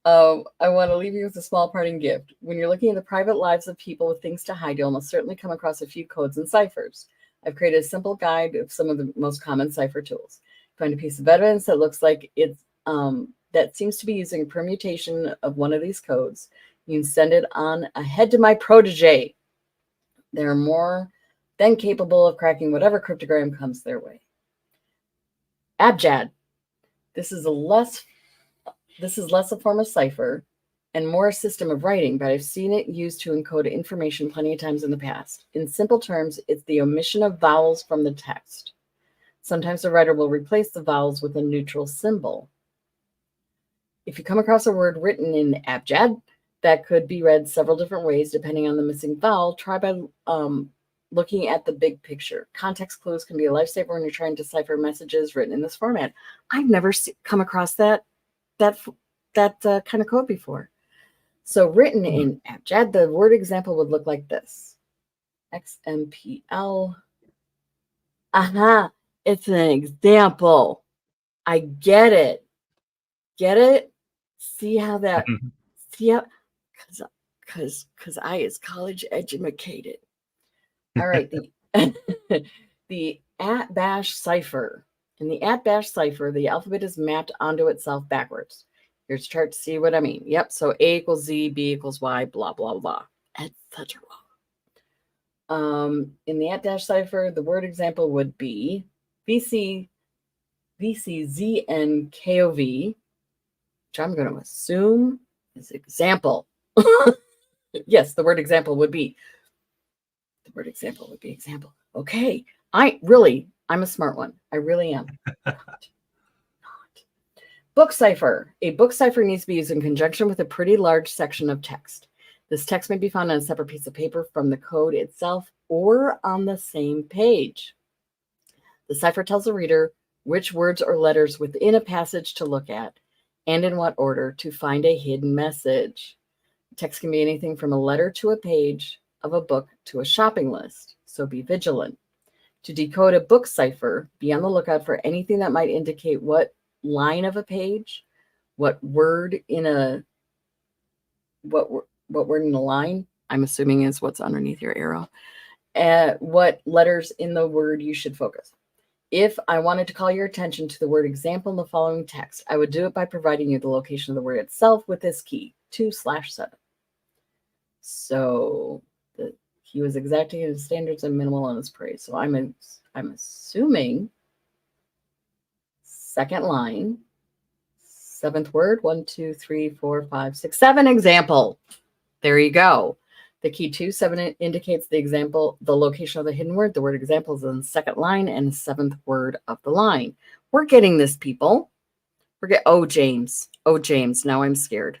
want to leave you with a small parting gift. When you're looking at the private lives of people with things to hide, you'll almost certainly come across a few codes and ciphers. I've created a simple guide of some of the most common cipher tools. Find a piece of evidence that looks like it's that seems to be using a permutation of one of these codes. You can send it on ahead to my protege. They're more than capable of cracking whatever cryptogram comes their way. Abjad. This is less a form of cipher and more a system of writing, but I've seen it used to encode information plenty of times in the past. In simple terms, it's the omission of vowels from the text. Sometimes the writer will replace the vowels with a neutral symbol. If you come across a word written in abjad that could be read several different ways depending on the missing vowel, try by looking at the big picture. Context clues can be a lifesaver when you're trying to decipher messages written in this format. I've never come across that kind of code before. So written in abjad, the word example would look like this. XMPL. Aha, it's an example. I get it. Get it? See how that, see how, because I is college educated. All right, the @bash cipher. In the @bash cipher, the alphabet is mapped onto itself backwards. Here's a chart to see what I mean. Yep, so A equals Z, B equals Y, blah, blah, blah, etc. In the @dash cipher, the word example would be VCZNKOV, which I'm going to assume is example. Yes, the word example would be example. Okay, I'm a smart one. I really am. Not. Book cipher. A book cipher needs to be used in conjunction with a pretty large section of text. This text may be found on a separate piece of paper from the code itself or on the same page. The cipher tells the reader which words or letters within a passage to look at and in what order to find a hidden message. Text can be anything from a letter to a page of a book to a shopping list, so be vigilant. To decode a book cipher, be on the lookout for anything that might indicate what line of a page, what word in a line, I'm assuming is what's underneath your arrow, what letters in the word you should focus. If I wanted to call your attention to the word example in the following text, I would do it by providing you the location of the word itself with this key, 2/7. So he was exacting his standards and minimal on his praise. So I'm assuming second line, seventh word, 1, 2, 3, 4, 5, 6, 7 example. There you go. The key 2/7 indicates the location of the hidden word. The word example is in the second line and the seventh word of the line. We're getting this, people. James. Now I'm scared.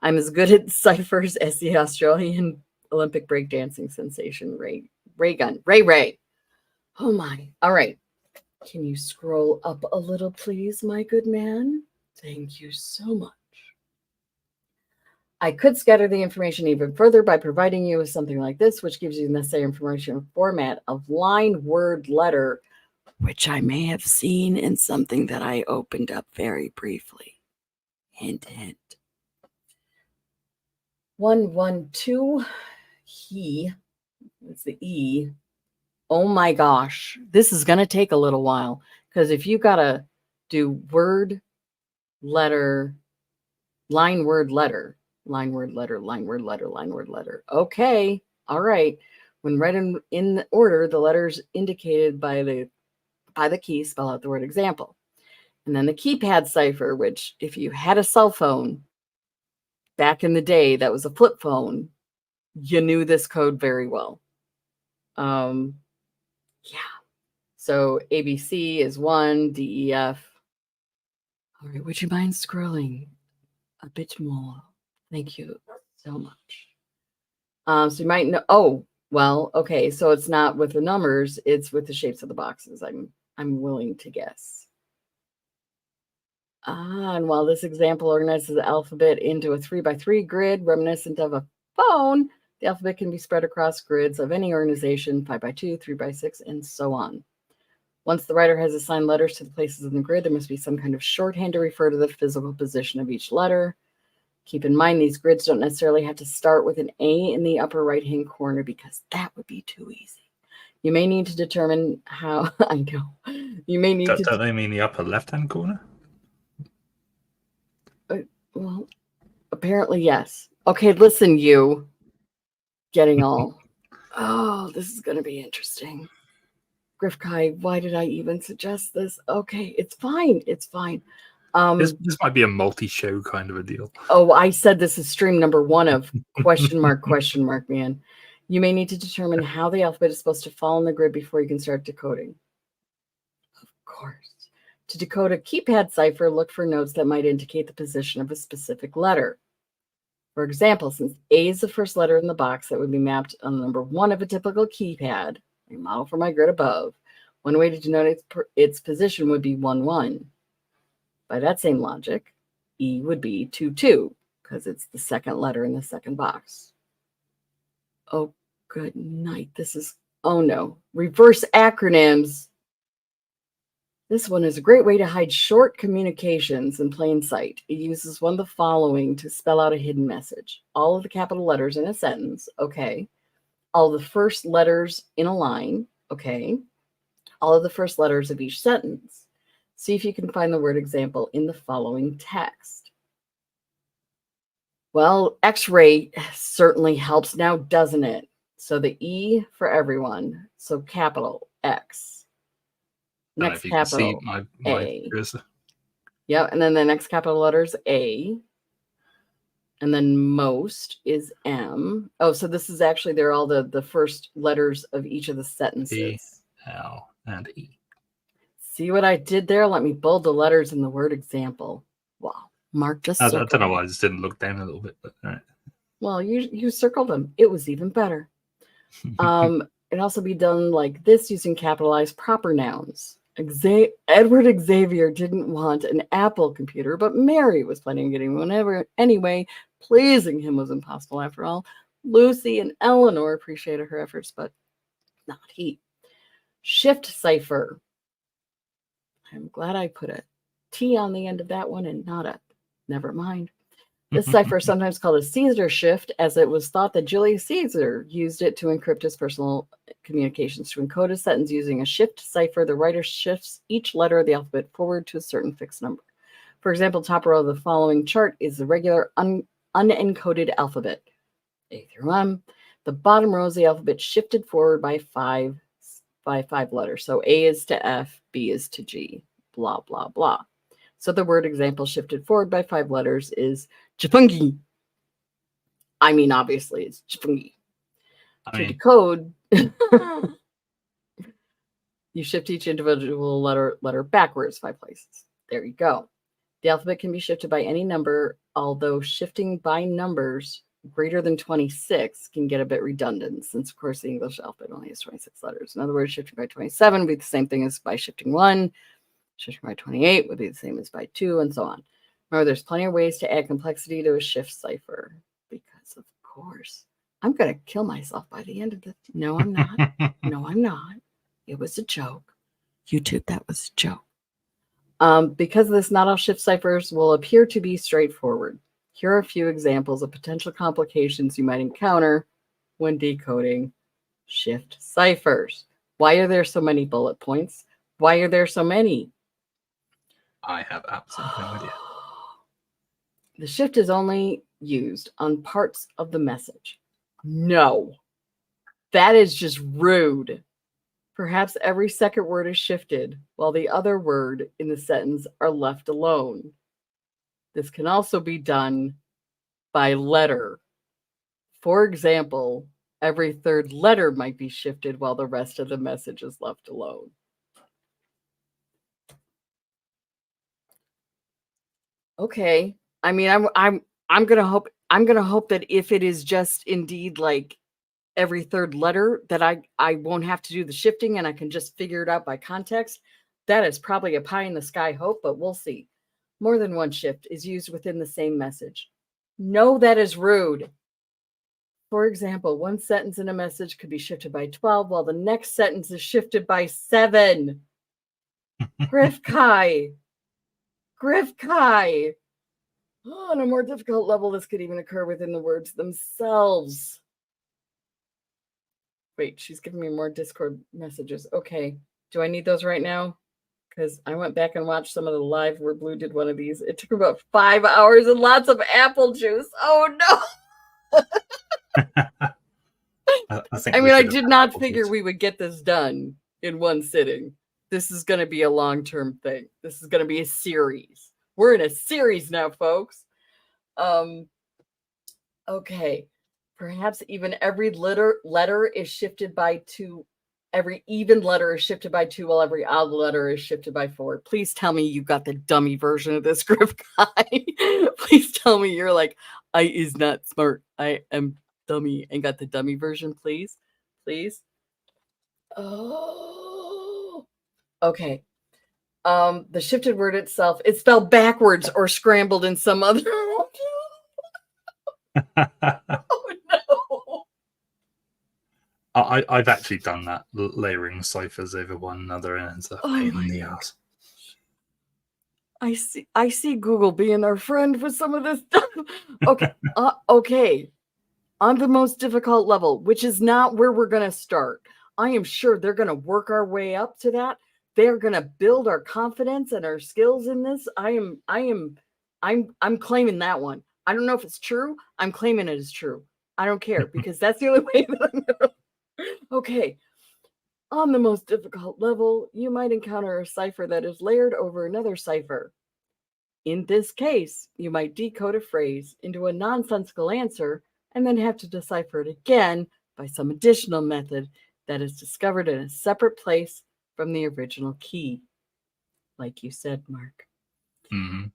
I'm as good at ciphers as the Australian Olympic breakdancing sensation, Ray. Oh my. All right. Can you scroll up a little, please, my good man? Thank you so much. I could scatter the information even further by providing you with something like this, which gives you the necessary information format of line, word, letter, which I may have seen in something that I opened up very briefly. Hint, hint. 112. He. It's the E. Oh my gosh. This is going to take a little while because if you got to do word, letter, line, word, letter, line, word, letter, line, word, letter, line, word, letter. Okay. All right. When read in the order, the letters indicated by the key spell out the word example. And then the keypad cipher, which if you had a cell phone back in the day that was a flip phone, you knew this code very well. Yeah. So ABC is 1, D, E, F. All right. Would you mind scrolling a bit more? Thank you so much. So you might know. Oh, well, okay. So it's not with the numbers; it's with the shapes of the boxes. I'm willing to guess. And while this example organizes the alphabet into a 3x3 grid reminiscent of a phone, the alphabet can be spread across grids of any organization, 5x2, 3x6, and so on. Once the writer has assigned letters to the places in the grid, there must be some kind of shorthand to refer to the physical position of each letter. Keep in mind, these grids don't necessarily have to start with an A in the upper right-hand corner because that would be too easy. You may need to determine how, I know, you may need Don't they mean the upper left-hand corner? Well, apparently, yes. Okay, listen, you. Getting all, oh, this is going to be interesting. Gryphtkai, why did I even suggest this? Okay, it's fine. It's fine. This might be a multi-show kind of a deal. Oh, I said this is stream number 1 of question mark, man. You may need to determine how the alphabet is supposed to fall in the grid before you can start decoding. Of course. To decode a keypad cipher, look for notes that might indicate the position of a specific letter. For example, since A is the first letter in the box that would be mapped on the number 1 of a typical keypad, a model for my grid above, one way to denote its position would be 1, 1. By that same logic, E would be 2, 2, because it's the second letter in the second box. Oh, good night. This is, oh no, reverse acronyms. This one is a great way to hide short communications in plain sight. It uses one of the following to spell out a hidden message. All of the capital letters in a sentence, okay. All of the first letters in a line, okay. All of the first letters of each sentence. See if you can find the word example in the following text. Well, X-ray certainly helps now, doesn't it? So the E for everyone. So capital X. Next capital my A. cursor. Yeah, and then the next capital letters A. And then most is M. Oh, so this is actually, they're all the first letters of each of the sentences. E, L, and E. See what I did there? Let me bold the letters in the word example. Wow. Mark just I circled. don't know why I just didn't look down a little bit, but all right. Well, you circled them. It was even better. It also be done like this using capitalized proper nouns. Edward Xavier didn't want an Apple computer, but Mary was planning on getting one anyway. Pleasing him was impossible after all. Lucy and Eleanor appreciated her efforts, but not he. Shift cipher. I'm glad I put a T on the end of that one and not a, never mind. This cipher is sometimes called a Caesar shift, as it was thought that Julius Caesar used it to encrypt his personal communications. To encode a sentence using a shift cipher, the writer shifts each letter of the alphabet forward to a certain fixed number. For example, top row of the following chart is the regular unencoded alphabet, A through M. The bottom row is the alphabet shifted forward by five letters. So A is to F, B is to G, blah, blah, blah. So the word example shifted forward by 5 letters is Chifungi. I mean, obviously, it's Chifungi. To decode, you shift each individual letter backwards 5 places. There you go. The alphabet can be shifted by any number, although shifting by numbers greater than 26 can get a bit redundant, since, of course, the English alphabet only has 26 letters. In other words, shifting by 27 would be the same thing as by shifting 1. Shifting by 28 would be the same as by 2, and so on. Remember, there's plenty of ways to add complexity to a shift cipher, because, of course, I'm going to kill myself by the end of this. No, I'm not. No, I'm not. It was a joke. YouTube, that was a joke. Because of this, not all shift ciphers will appear to be straightforward. Here are a few examples of potential complications you might encounter when decoding shift ciphers. Why are there so many bullet points? Why are there so many? I have absolutely no idea. The shift is only used on parts of the message. No, that is just rude. Perhaps every second word is shifted while the other word in the sentence are left alone. This can also be done by letter. For example, every third letter might be shifted while the rest of the message is left alone. Okay. I mean, I'm gonna hope that if it is just indeed like every third letter, that I won't have to do the shifting and I can just figure it out by context. That is probably a pie in the sky hope, but we'll see. More than one shift is used within the same message. No, that is rude. For example, one sentence in a message could be shifted by 12 while the next sentence is shifted by 7. Gryphtkai. Oh, on a more difficult level, this could even occur within the words themselves. Wait, she's giving me more Discord messages. Okay, do I need those right now? Because I went back and watched some of the live where Blue did one of these. It took about 5 hours and lots of apple juice. Oh no! I mean, I did not figure we would get this done in one sitting. This is going to be a long-term thing. This is going to be a series. We're in a series now, folks. Okay. Perhaps even every letter is shifted by 2. Every even letter is shifted by 2, while every odd letter is shifted by 4. Please tell me you got the dummy version of this, Gryphtkai. Please tell me you're like, I is not smart. I am dummy and got the dummy version, please. Please. Oh. Okay. The shifted word itself, it's spelled backwards or scrambled in some other. Oh no. I've actually done that, layering ciphers over one another, and it's a pain in the ass. I see Google being our friend with some of this stuff. Okay. Okay. On the most difficult level, which is not where we're going to start. I am sure they're going to work our way up to that. They're going to build our confidence and our skills in this. I'm claiming that one. I don't know if it's true. I'm claiming it is true. I don't care because that's the only way that I'm going to. Okay. On the most difficult level, you might encounter a cipher that is layered over another cipher. In this case, you might decode a phrase into a nonsensical answer and then have to decipher it again by some additional method that is discovered in a separate place from the original key. Like you said, Mark. Mm-hmm.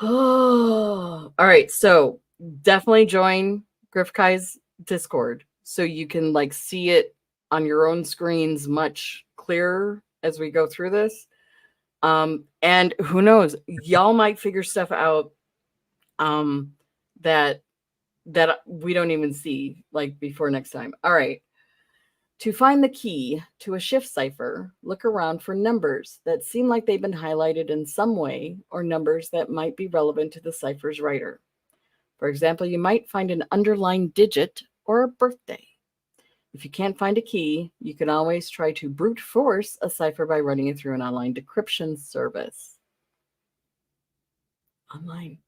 Oh, all right. So definitely join Gryphtki's Discord so you can like see it on your own screens much clearer as we go through this. And who knows, y'all might figure stuff out that we don't even see like before next time. All right. To find the key to a shift cipher, look around for numbers that seem like they've been highlighted in some way or numbers that might be relevant to the cipher's writer. For example, you might find an underlined digit or a birthday. If you can't find a key, you can always try to brute force a cipher by running it through an online decryption service. Online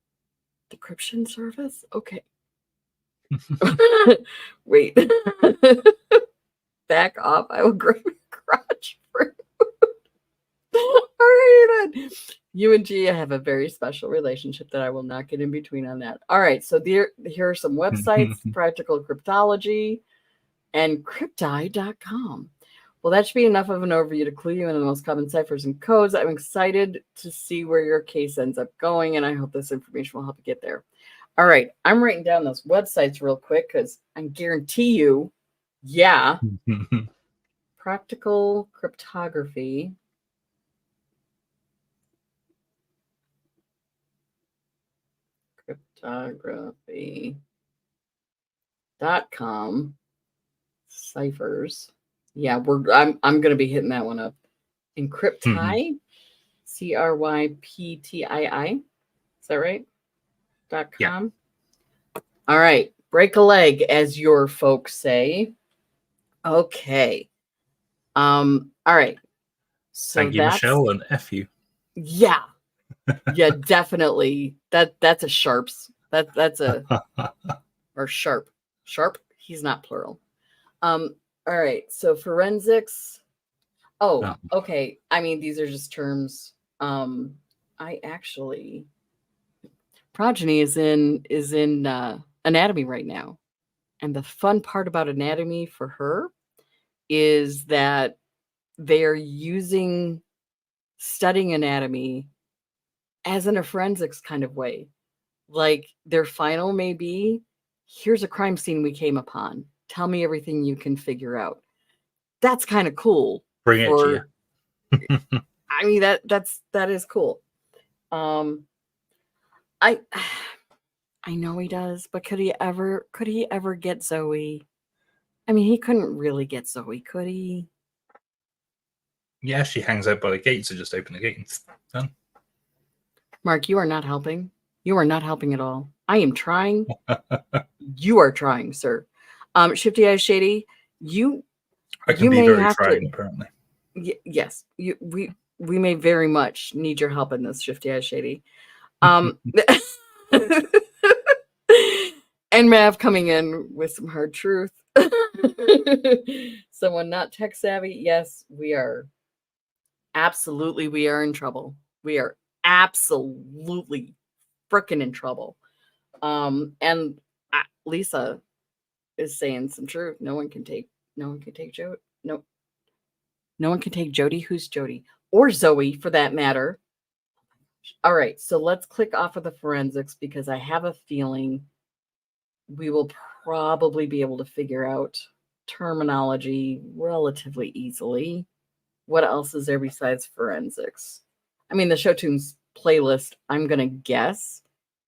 decryption service? Okay. Wait. Back off. I will grab your crotch fruit. All right, then. You and Gia have a very special relationship that I will not get in between on that. All right. So here are some websites, Practical Cryptology and crypti.com. Well, that should be enough of an overview to clue you into the most common ciphers and codes. I'm excited to see where your case ends up going, and I hope this information will help you get there. All right. I'm writing down those websites real quick because I guarantee you, yeah. Practical Cryptography. Cryptography.com. Ciphers. Yeah, I'm going to be hitting that one up. in Gryphtkai, Cryptii. Is that right? .com. Yeah. All right. Break a leg, as your folks say. Okay. All right. So Thank you, Michelle, and F you. Yeah. Yeah, definitely. That's a sharps. That's a or sharp. Sharp. He's not plural. All right. So forensics. Oh, okay. I mean, these are just terms. I actually Progeny is in anatomy right now. And the fun part about anatomy for her is that they're using studying anatomy as in a forensics kind of way. Like their final may be, here's a crime scene we came upon. Tell me everything you can figure out. That's kind of cool. Bring it to you. I mean, that is cool. I know he does, but could he ever get Zoe? I mean, he couldn't really get Zoe, could he? Yeah, she hangs out by the gate, so just open the gate and it's done. Mark, you are not helping. You are not helping at all. I am trying. You are trying, sir. Shifty Eyes Shady, I can be very trying, apparently. Yes, we may very much need your help in this, Shifty Eyes Shady. And Mav coming in with some hard truth. Someone not tech savvy. Yes, we are. Absolutely, we are in trouble. We are absolutely freaking in trouble. And Lisa is saying some truth. No one can take Jody. No one can take Jody. Who's Jody? Or Zoe, for that matter. All right, so let's click off of the forensics because I have a feeling we will probably be able to figure out terminology relatively easily. What else is there besides forensics? I mean, the show tunes playlist, I'm going to guess,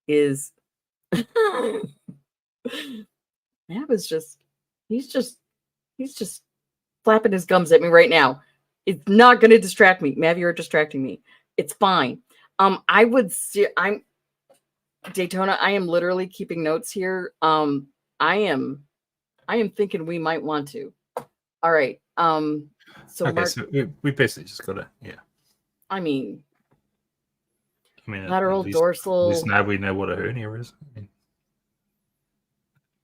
is Mav is he's just flapping his gums at me right now. It's not going to distract me. Mav, you're distracting me. It's fine. I would see, Daytona, I am literally keeping notes here. I am thinking we might want to. All right. So okay, Mark, so we basically just gotta, yeah. I mean, lateral, dorsal. At least now we know what a hernia is.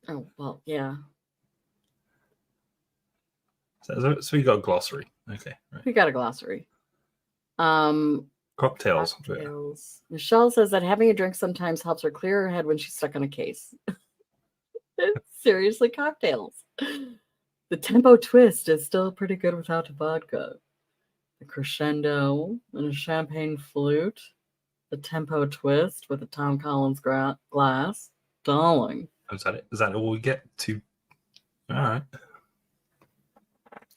Oh well, yeah. So we got a glossary. Okay, right. We got a glossary. Cocktails. Michelle says that having a drink sometimes helps her clear her head when she's stuck on a case. Seriously, cocktails. The tempo twist is still pretty good without vodka. The crescendo and a champagne flute. The tempo twist with a Tom Collins glass. Darling. Is that all we get to? All right.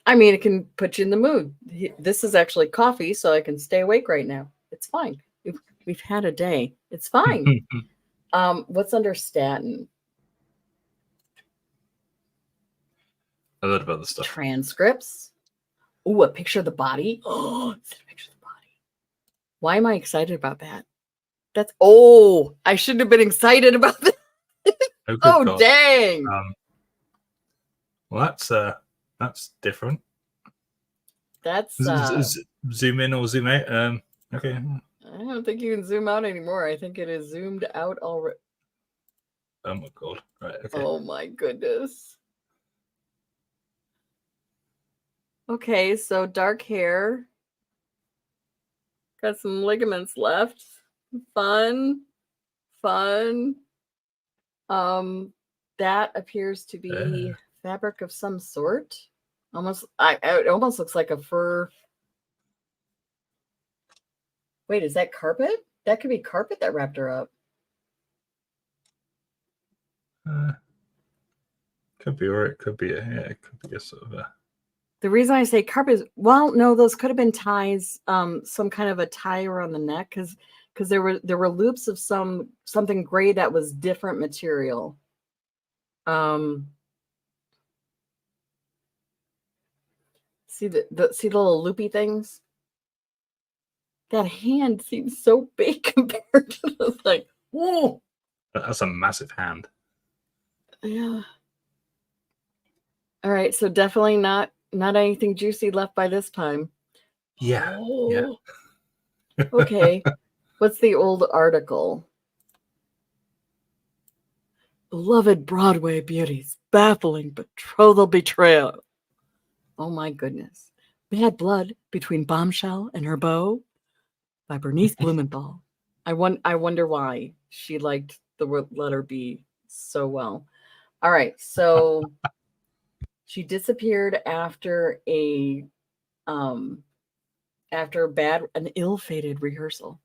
I mean, it can put you in the mood. This is actually coffee, so I can stay awake right now. It's fine. We've had a day. It's fine. What's under statin? A lot of other stuff. Transcripts. Ooh, a picture of the body. Oh, it's a picture of the body. Why am I excited about that? I shouldn't have been excited about that. Oh, God. Dang. Well, that's different. That's zoom in or zoom out. Okay. I don't think you can zoom out anymore. I think it is zoomed out already. Oh my God. Right. Okay. Oh my goodness. Okay, so dark hair. Got some ligaments left. Fun. That appears to be fabric of some sort. It almost looks like a fur. Wait, is that carpet? That could be carpet that wrapped her up. Could be, or it could be it could be a sort of a. The reason I say carpet is, well, no, those could have been ties, some kind of a tie around the neck, because there were loops of something gray that was different material. See the little loopy things? that hand seems so big compared to the like, whoa. That's a massive hand. Yeah. All right, so definitely not anything juicy left by this time. Yeah. Oh. Okay. What's the old article? Beloved Broadway beauties, baffling betrothal betrayal. Oh my goodness. Bad blood between Bombshell and her beau by Bernice Blumenthal. I wonder why she liked the letter B so well. All right, so she disappeared after an ill-fated rehearsal.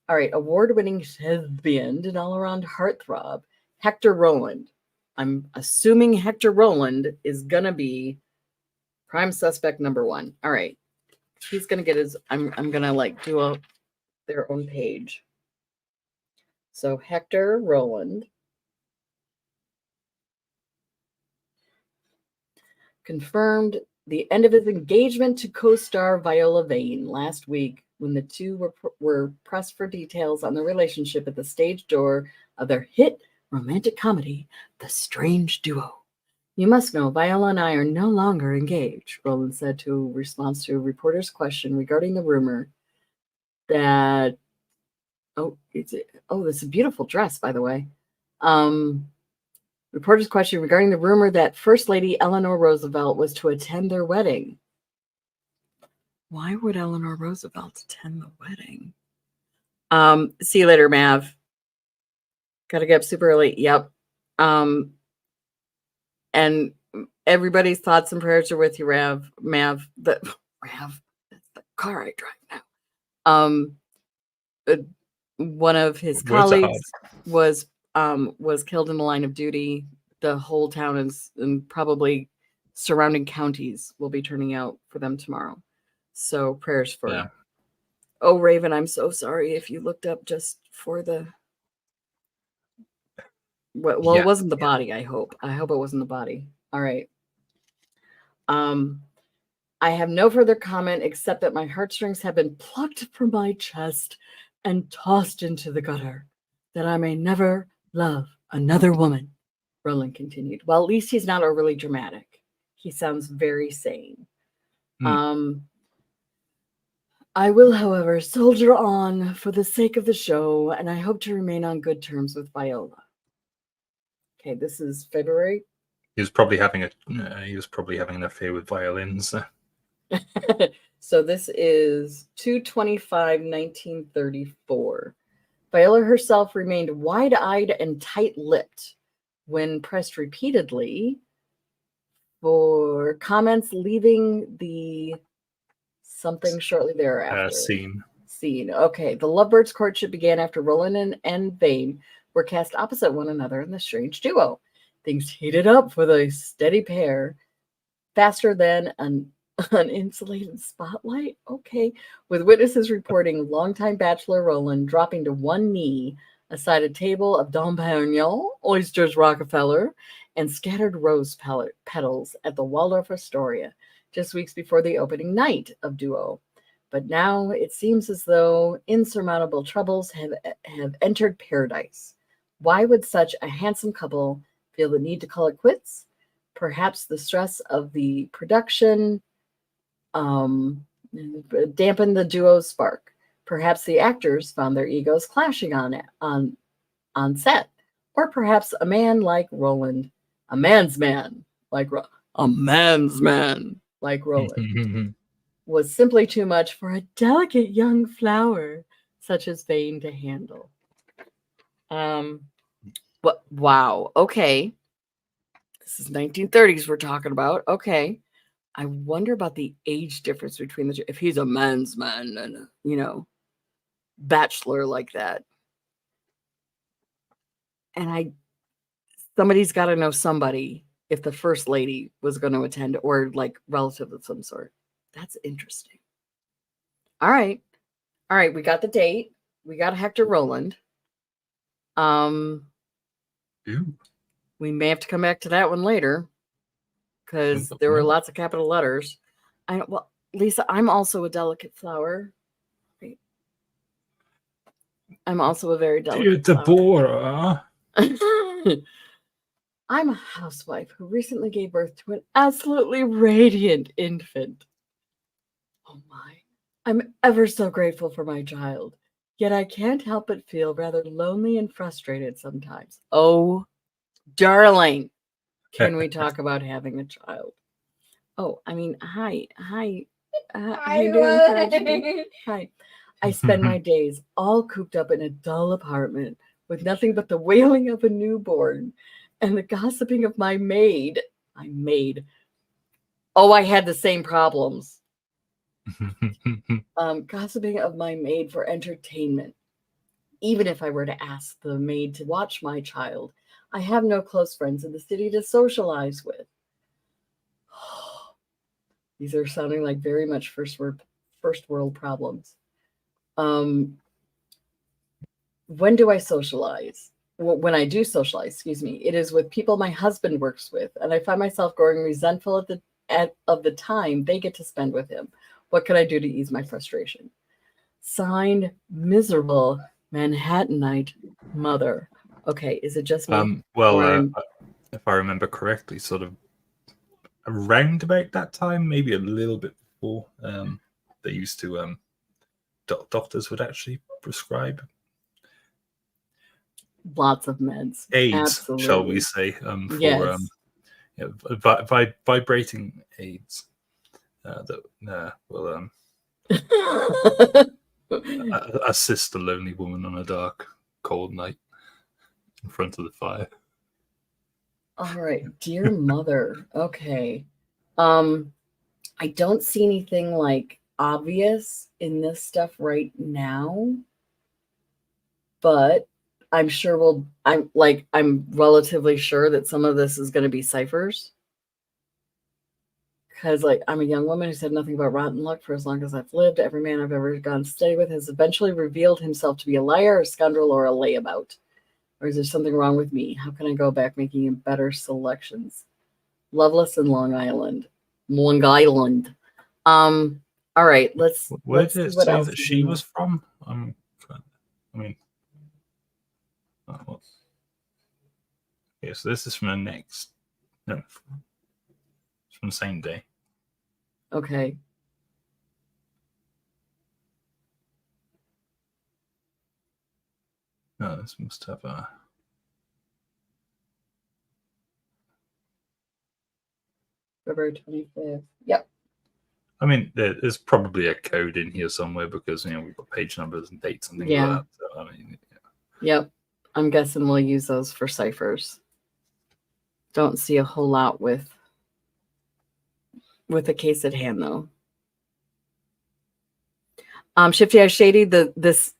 All right, award-winning thespian and all-around heartthrob, Hector Rowland. I'm assuming Hector Rowland is gonna be prime suspect number 1. All right, he's gonna get his. I'm gonna like do their own page. So Hector Rowland confirmed the end of his engagement to co-star Viola Vane last week when the two were pressed for details on their relationship at the stage door of their hit romantic comedy, The Strange Duo. You must know, Viola and I are no longer engaged, Rowland said in response to a reporter's question regarding the rumor that this is a beautiful dress, by the way. Reporter's question regarding the rumor that First Lady Eleanor Roosevelt was to attend their wedding. Why would Eleanor Roosevelt attend the wedding? See you later, Mav. Gotta get up super early. Yep. And everybody's thoughts and prayers are with you, Mav. That's the car I drive now. One of his colleagues was killed in the line of duty. The whole town and probably surrounding counties will be turning out for them tomorrow. So prayers for. Yeah. Oh, Raven, I'm so sorry if you looked up just for the. Well, it wasn't the body. I hope it wasn't the body. All right. I have no further comment except that my heartstrings have been plucked from my chest and tossed into the gutter, that I may never love another woman, Rowland continued. Well, at least he's not overly dramatic. He sounds very sane. I will, however, soldier on for the sake of the show, and I hope to remain on good terms with Viola. Okay, this is February. He was probably having an affair with violins. So this is 2/25/1934. Viola herself remained wide-eyed and tight-lipped when pressed repeatedly for comments leaving the something shortly thereafter. Scene. Okay, the lovebirds' courtship began after Rowland and Vane were cast opposite one another in The Strange Duo. Things heated up for the steady pair faster than an uninsulated spotlight. Okay, with witnesses reporting longtime bachelor Rowland dropping to one knee aside a table of Dom Perignon, oysters Rockefeller, and scattered rose petals at the Waldorf Astoria just weeks before the opening night of Duo. But now it seems as though insurmountable troubles have entered paradise. Why would such a handsome couple feel the need to call it quits? Perhaps the stress of the production dampened the duo's spark. Perhaps the actors found their egos clashing on set. Or perhaps a man like Rowland, a man's man like Rowland, was simply too much for a delicate young flower such as Vane to handle. But wow, okay. This is 1930s we're talking about. Okay. I wonder about the age difference between the two. If he's a man's man and, bachelor like that. And somebody's got to know somebody if the first lady was going to attend or like relative of some sort. That's interesting. All right. We got the date. We got Hector Rowland. Ooh. We may have to come back to that one later because there were lots of capital letters. Lisa, I'm also a delicate flower. I'm also a very Dear delicate flower. Deborah. I'm a housewife who recently gave birth to an absolutely radiant infant. Oh my. I'm ever so grateful for my child, yet I can't help but feel rather lonely and frustrated sometimes. Oh, darling, can we talk about having a child? Oh, I mean, hi. How you doing, Freshie? Hi. I spend my days all cooped up in a dull apartment with nothing but the wailing of a newborn and the gossiping of my maid. My maid. Oh, I had the same problems. Gossiping of my maid for entertainment. Even if I were to ask the maid to watch my child, I have no close friends in the city to socialize with. These are sounding like very much first world problems. When do I socialize? When I do socialize, excuse me, it is with people my husband works with, and I find myself growing resentful of the time they get to spend with him. What can I do to ease my frustration? Signed, miserable Manhattanite mother. Okay, is it just me? If I remember correctly, sort of around about that time, maybe a little bit before, they used to doctors would actually prescribe lots of meds. aids, Absolutely. shall we say, for yes. Vibrating aids that will assist a lonely woman on a dark, cold night in front of the fire. All right, dear mother. Okay. I don't see anything like obvious in this stuff right now, but I'm sure I'm relatively sure that some of this is going to be ciphers. Because I'm a young woman who's had nothing but rotten luck for as long as I've lived. Every man I've ever gone steady with has eventually revealed himself to be a liar, a scoundrel, or a layabout. Or is there something wrong with me? How can I go back making better selections? Loveless in Long Island. Long Island. All right, let's Where did it see what say else that we she can- was from? Okay, so this is from the next. No, it's from the same day. Okay. No, this must have a. February 25th. Yep. I mean, there's probably a code in here somewhere because we've got page numbers and dates and things like that. So, I mean, Yep. I'm guessing we'll use those for ciphers. Don't see a whole lot with the case at hand though. Shifty Eyes Shady, the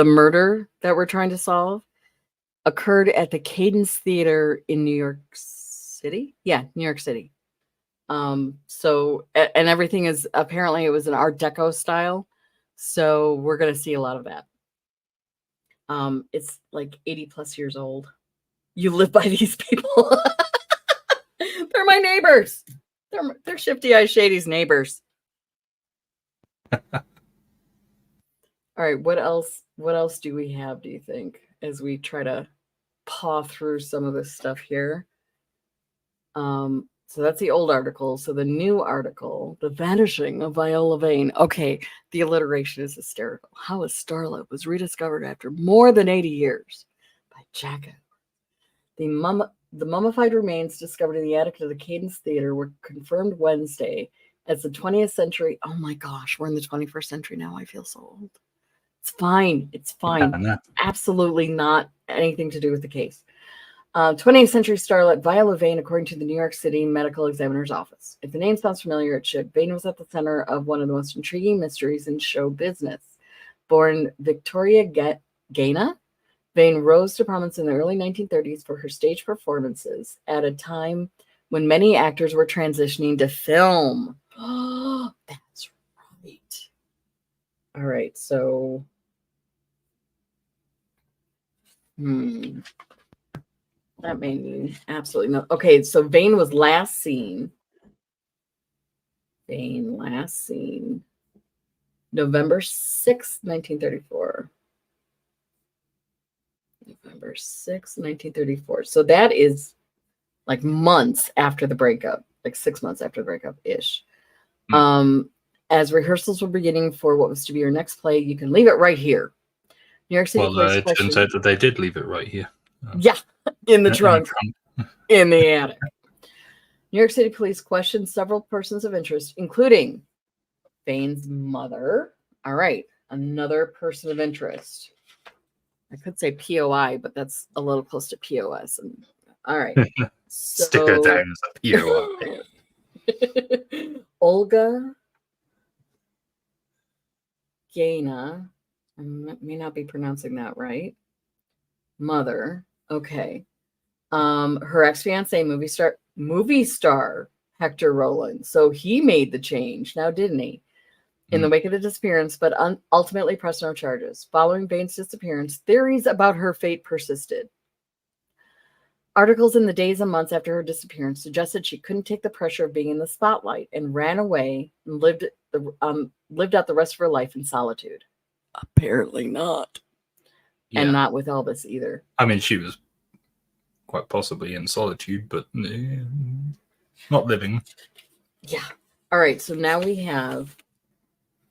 murder that we're trying to solve occurred at the Cadence Theatre in New York City. Yeah, New York City. So and everything is apparently it was an Art Deco style. So we're gonna see a lot of that. It's like 80 plus years old. You live by these people. They're my neighbors. They're Shifty Eyes Shady's neighbors. All right, what else do we have, do you think, as we try to paw through some of this stuff here? So that's the old article. So the new article, The Vanishing of Viola Vane. Okay, the alliteration is hysterical. How a Starlet was rediscovered after more than 80 years by Jack Edwards. The mummified remains discovered in the attic of the Cadence Theatre were confirmed Wednesday as the 20th century. Oh my gosh, we're in the 21st century now. I feel so old. It's fine. It's fine. no. Absolutely not anything to do with the case. 20th century starlet Viola Vane, according to the New York City Medical Examiner's Office. If the name sounds familiar, it should. Vane was at the center of one of the most intriguing mysteries in show business. Born Victoria Gaynor, Vane rose to prominence in the early 1930s for her stage performances at a time when many actors were transitioning to film. Oh, that's right. All right, so that made me absolutely no. Okay, so Vane was last seen. November 6th, 1934. November 6th, 1934. So that is like months after the breakup, like 6 months after the breakup ish. As rehearsals were beginning for what was to be her next play, You Can Leave It Right Here. New York City Well, Police it turns out that they did leave it right here. Yeah, in the In trunk, in the attic. New York City Police questioned several persons of interest, including Vane's mother. All right, another person of interest. I could say POI, but that's a little close to POS. All right. Stick her down as a POI. Olga Gaina. I may not be pronouncing that right. Mother. Okay. Her ex-fiance, movie star Hector Rowland. So he made the change now, didn't he? In the wake of the disappearance, but ultimately pressed no charges. Following Vane's disappearance, theories about her fate persisted. Articles in the days and months after her disappearance suggested she couldn't take the pressure of being in the spotlight and ran away and lived out the rest of her life in solitude. Apparently not. Yeah. And not with Elvis either. I mean, she was quite possibly in solitude, but not living. Yeah. All right. So now we have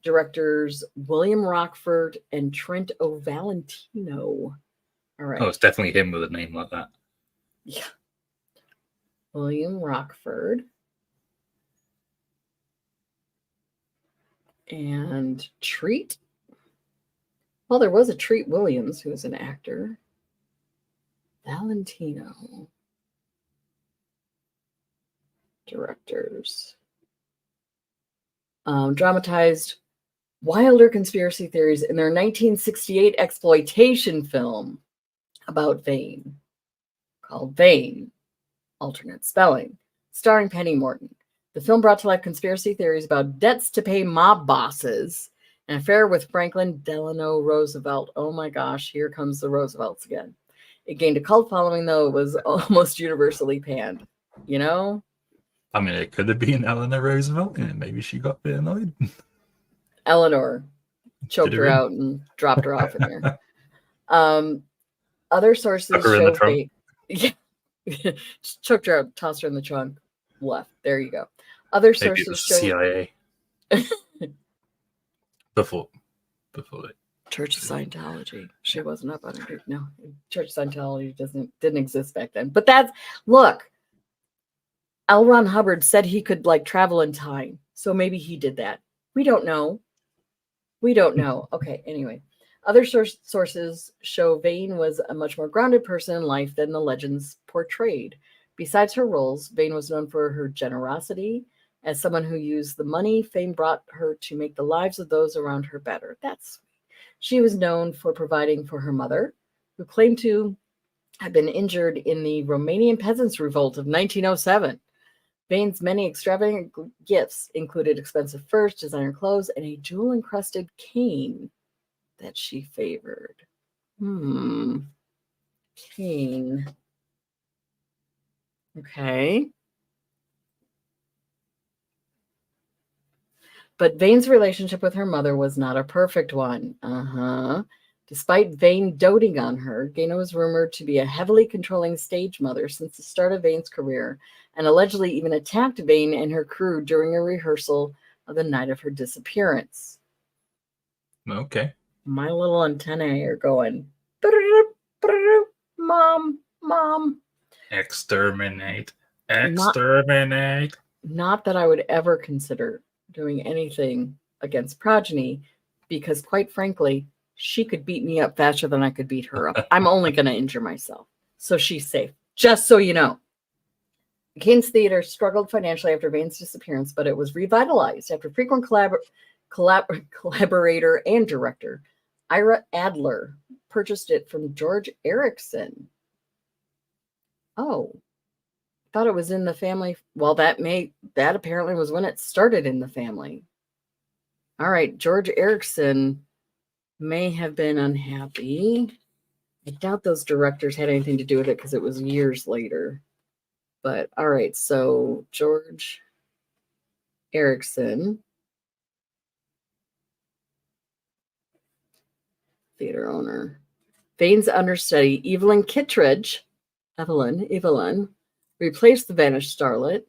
directors William Rockford and Trent O. Valentino. All right. Oh, it's definitely him with a name like that. Yeah. William Rockford and Treat. Well, there was a Treat Williams who was an actor. Valentino. Directors. Dramatized wilder conspiracy theories in their 1968 exploitation film about Vane, called Vane, alternate spelling, starring Penny Morton. The film brought to life conspiracy theories about debts to pay mob bosses, an affair with Franklin Delano Roosevelt. Oh my gosh, here comes the Roosevelts again. It gained a cult following, though it was almost universally panned. You know? I mean, it could have been Eleanor Roosevelt, and maybe she got a bit annoyed. Eleanor choked her out and dropped her off in there. Other sources show Vane. Yeah. Choked her out, tossed her in the trunk, left. There you go. Other Maybe it sources was show CIA. before it. Church of Scientology. She wasn't up on it. No, Church of Scientology didn't exist back then. But look. L. Ron Hubbard said he could travel in time, so maybe he did that. We don't know. Okay. Anyway, other sources show Vane was a much more grounded person in life than the legends portrayed. Besides her roles, Vane was known for her generosity. As someone who used the money fame brought her to make the lives of those around her better. She was known for providing for her mother, who claimed to have been injured in the Romanian Peasants' Revolt of 1907. Vane's many extravagant gifts included expensive furs, designer clothes, and a jewel-encrusted cane that she favored. Cane. Okay. But Vane's relationship with her mother was not a perfect one. Despite Vane doting on her, Gaina was rumored to be a heavily controlling stage mother since the start of Vane's career, and allegedly even attacked Vane and her crew during a rehearsal of the night of her disappearance. Okay. My little antennae are going, Mom. Exterminate. Not that I would ever consider doing anything against progeny, because quite frankly, she could beat me up faster than I could beat her up. I'm only going to injure myself. So she's safe. Just so you know. Cadence Theatre struggled financially after Vane's disappearance, but it was revitalized after frequent collaborator and director Ira Adler purchased it from George Erickson. Oh, thought it was in the family. Well, that apparently was when it started in the family. All right, George Erickson may have been unhappy. I doubt those directors had anything to do with it because it was years later. But all right, so George Erickson, theater owner, Vane's understudy, Evelyn, replaced the vanished starlet,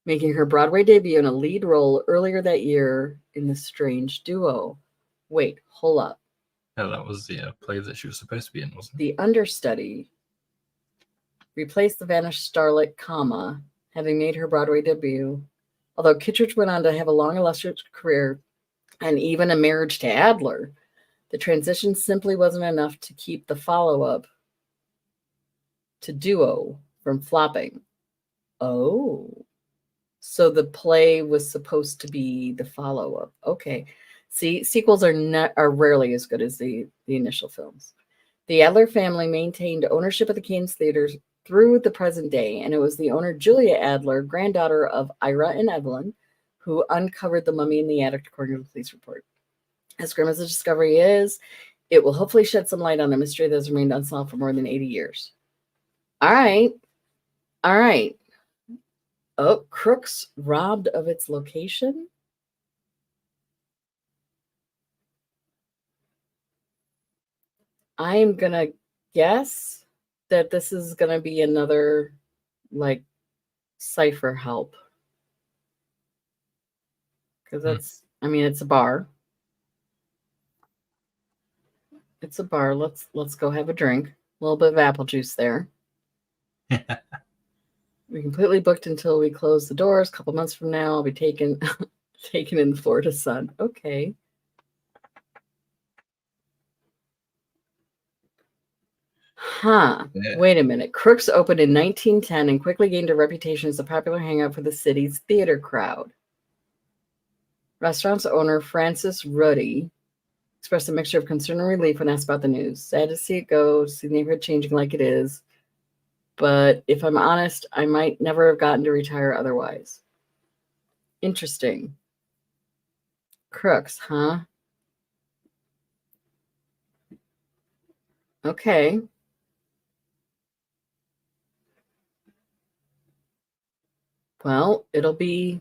making her Broadway debut in a lead role earlier that year in The Strange Duo. Wait, hold up. Yeah, that was the play that she was supposed to be in, wasn't it? The understudy replaced the vanished starlet, having made her Broadway debut. Although Kittredge went on to have a long, illustrious career and even a marriage to Adler, the transition simply wasn't enough to keep the follow-up to Duo from flopping. Oh. So the play was supposed to be the follow-up. Okay. See, sequels are rarely as good as the initial films. The Adler family maintained ownership of the Cadence Theatre through the present day, and it was the owner, Julia Adler, granddaughter of Ira and Evelyn, who uncovered the mummy in the attic, according to the police report. As grim as the discovery is, it will hopefully shed some light on a mystery that has remained unsolved for more than 80 years. All right. Oh, Crooks robbed of its location? I am going to guess that this is going to be another, like, cipher help. Because that's, I mean, it's a bar. It's a bar. Let's go have a drink. A little bit of apple juice there. We're completely booked until we close the doors. A couple months from now, I'll be taken in the Florida sun. Okay. Huh. Yeah. Wait a minute. Crooks opened in 1910 and quickly gained a reputation as a popular hangout for the city's theater crowd. Restaurant's owner, Francis Ruddy, expressed a mixture of concern and relief when asked about the news. Sad to see it go, see the neighborhood changing like it is. But if I'm honest, I might never have gotten to retire otherwise. Interesting. Crooks, huh? Okay. Well, it'll be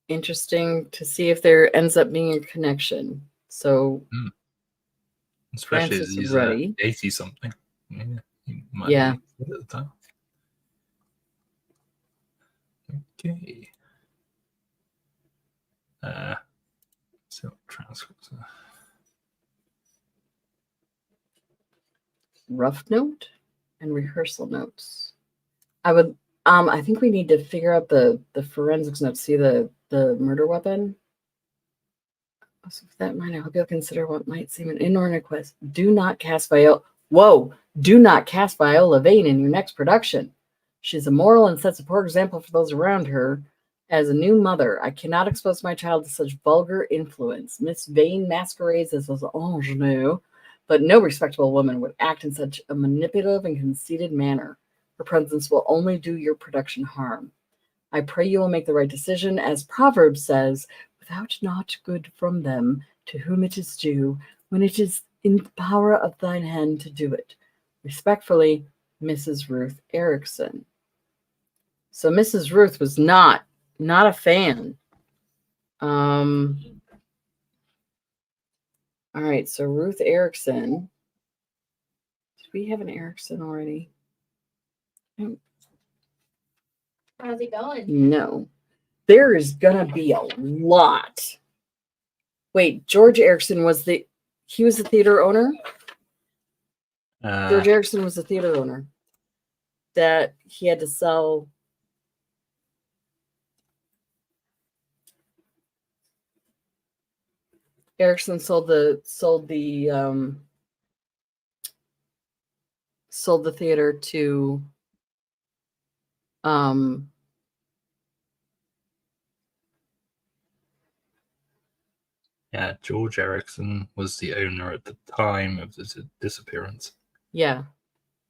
interesting to see if there ends up being a connection. So, Especially Francis as he's Ruddy. 80 something. Yeah. He might Yeah. be at the time. Okay. So transcripts. Rough note and rehearsal notes. I think we need to figure out the forensics notes. See the murder weapon. Also, with that in mind, I hope you'll consider what might seem an inordinate request. Do not cast Viola Vane in your next production. She's a moral and sets a poor example for those around her. As a new mother, I cannot expose my child to such vulgar influence. Miss Vane masquerades as an ingenue, but no respectable woman would act in such a manipulative and conceited manner. Her presence will only do your production harm. I pray you will make the right decision, as Proverbs says, without not good from them to whom it is due, when it is in the power of thine hand to do it. Respectfully, Mrs. Ruth Erickson. So Mrs. Ruth was not a fan. All right, so Ruth Erickson. Did we have an Erickson already? How's it going? No. There is gonna be a lot. Wait, George Erickson was the theater owner? George Erickson was the theater owner that he had to sell. Erickson sold the theater to Yeah, George Erickson was the owner at the time of the disappearance. Yeah.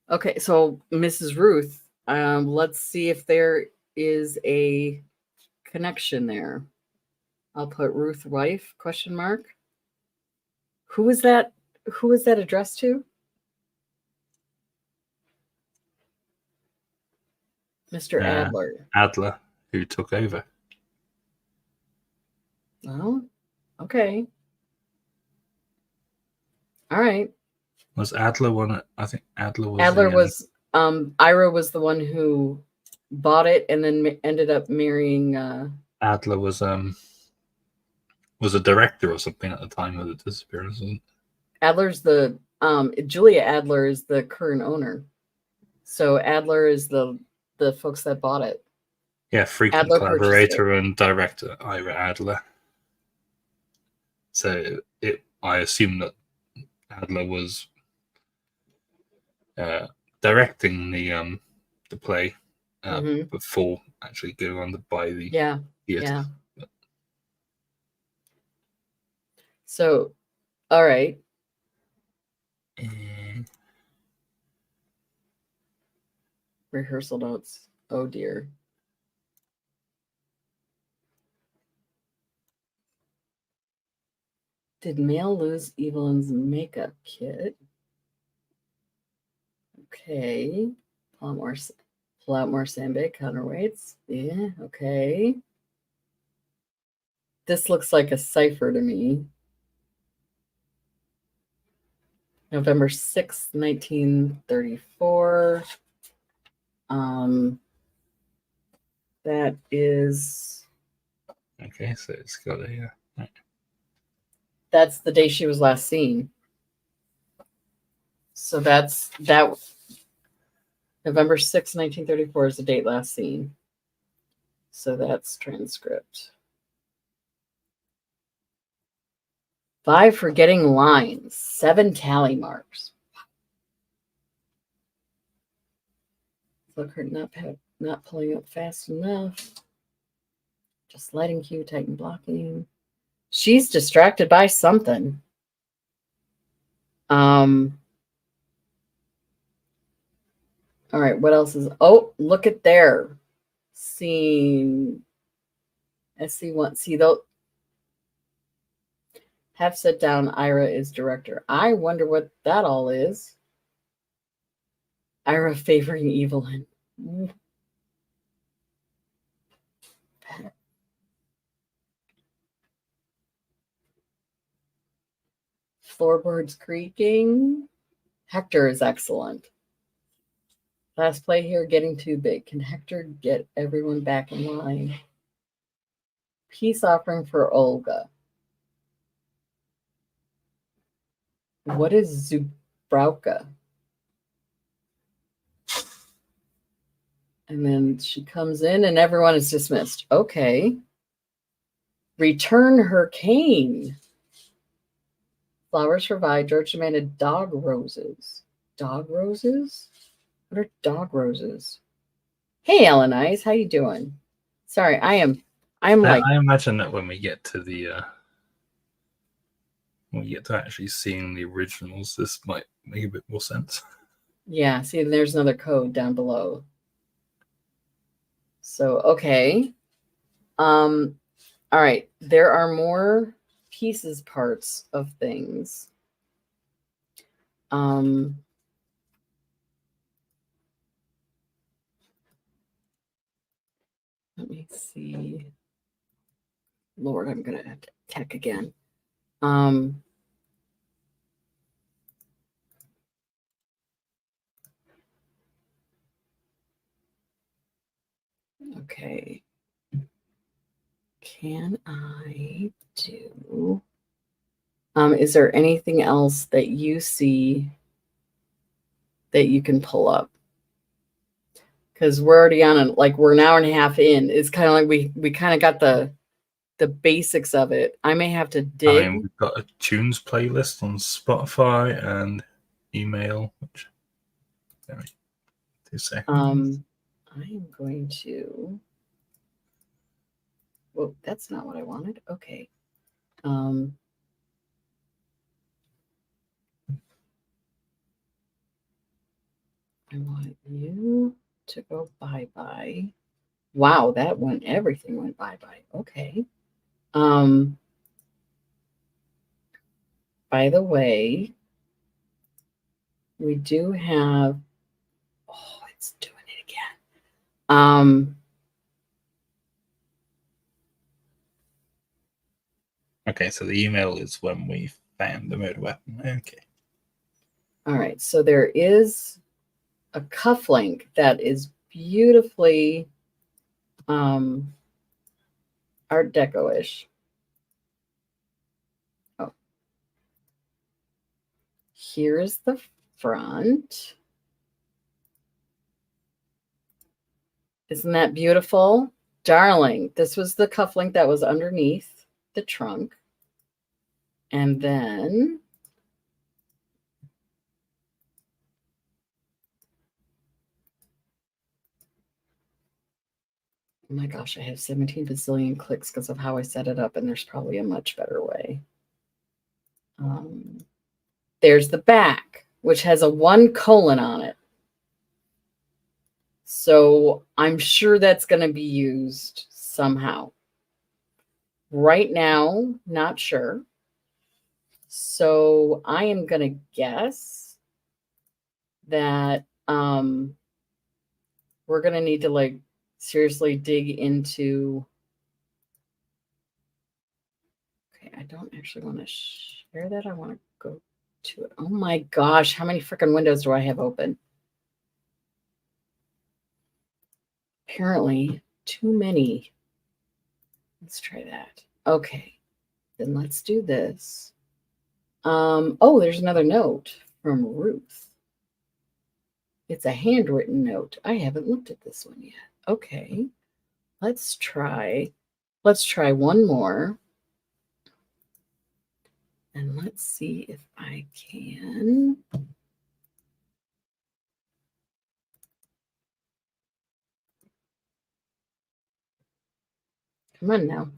Okay, so Mrs. Ruth, let's see if there is a connection there. I'll put Ruth wife ? Who is that addressed to? Mr. Adler. Adler, who took over. Oh, okay. All right. Was Adler one? I think Adler was. Adler the, was Ira was the one who bought it and then ended up marrying Adler was a director or something at the time of the disappearance. Wasn't it? Adler's the Julia Adler is the current owner. So Adler is the folks that bought it. Yeah, frequent Adler purchased collaborator and director Ira Adler. So I assume that Adler was directing the play Mhm. before actually going on to buy the Yeah. theatre. Yeah. So, all right. Rehearsal notes. Oh dear. Did Mail lose Evelyn's makeup kit? Okay. Pull out more sandbag counterweights. Yeah, okay. This looks like a cipher to me. November 6th, 1934. That is Okay, so it's got a that's the day she was last seen. So that's that November 6th, 1934 is the date last seen. So that's transcript. 5 forgetting lines, 7 tally marks. Look her not pulling up fast enough. Just lighting cue, tighten blocking. She's distracted by something. All right, what else is look at there. Scene SC1. See though. Have set down Ira is director. I wonder what that all is. Ira favoring Evelyn. Floorboards creaking. Hector is excellent. Last play here, getting too big. Can Hector get everyone back in line? Peace offering for Olga. What is Zubrauka? And then she comes in and everyone is dismissed. Okay. Return her cane. Flowers provide. George demanded dog roses. Dog roses? What are dog roses? Hey, Ellen Eyes, how you doing? Sorry, I'm like I imagine that when we get to actually seeing the originals, this might make a bit more sense. yeah. See, there's another code down below. So okay. All right. There are more pieces, parts of things. Let me see. Lord, I'm gonna have to tech again. Okay. Can I do? Is there anything else that you see that you can pull up? Because we're already on we're an hour and a half in. It's kind of like we kind of got the basics of it. I may have to dig. I mean, we've got a tunes playlist on Spotify and email. Which, 2 seconds. I am going to. Well, that's not what I wanted. Okay. I want you to go bye-bye. Wow, everything went bye-bye. Okay. By the way, we do have, it's doing it again. Okay, so the email is when we found the murder weapon. Okay. All right, so there is a cufflink that is beautifully Art Deco-ish. Oh, here's the front. Isn't that beautiful? Darling, this was the cufflink that was underneath the trunk. And then oh my gosh, I have 17 bazillion clicks because of how I set it up, and there's probably a much better way. There's the back, which has a 1 colon on it. So I'm sure that's going to be used somehow. Right now, not sure. So I am going to guess that we're going to need to like seriously dig into. Okay, I don't actually want to share that. I want to go to it. Oh my gosh, how many freaking windows do I have open? Apparently too many. Let's try that. Okay, then let's do this. Oh, there's another note from Ruth. It's a handwritten note. I haven't looked at this one yet. Okay, let's try one more. And let's see if I can. Come on now.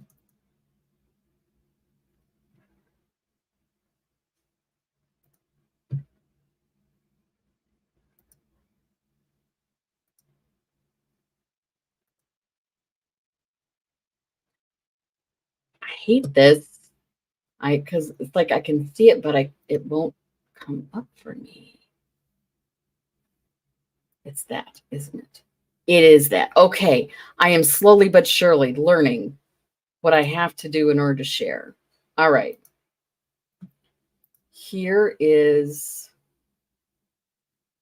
I hate this. Because it's like I can see it, but it won't come up for me. It's that, isn't it? It is that. Okay. I am slowly but surely learning what I have to do in order to share. All right. Here is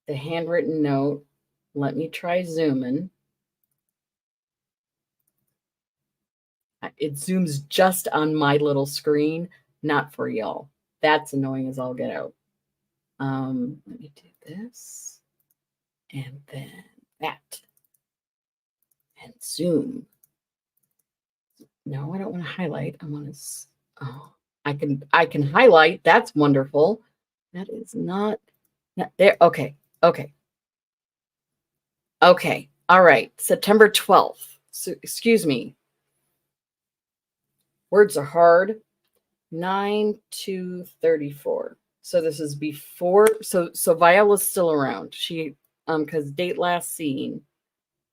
the handwritten note. Let me try zooming. It zooms just on my little screen, not for y'all. That's annoying as all get out. Let me do this. And then that. And zoom. No, I don't want to highlight. I want to, oh, I can highlight. That's wonderful. That is not there. Okay. Okay. Okay. All right. September 12th. So, excuse me. Words are hard. 9/2/34. So this is before. So Viola's still around. She because date last seen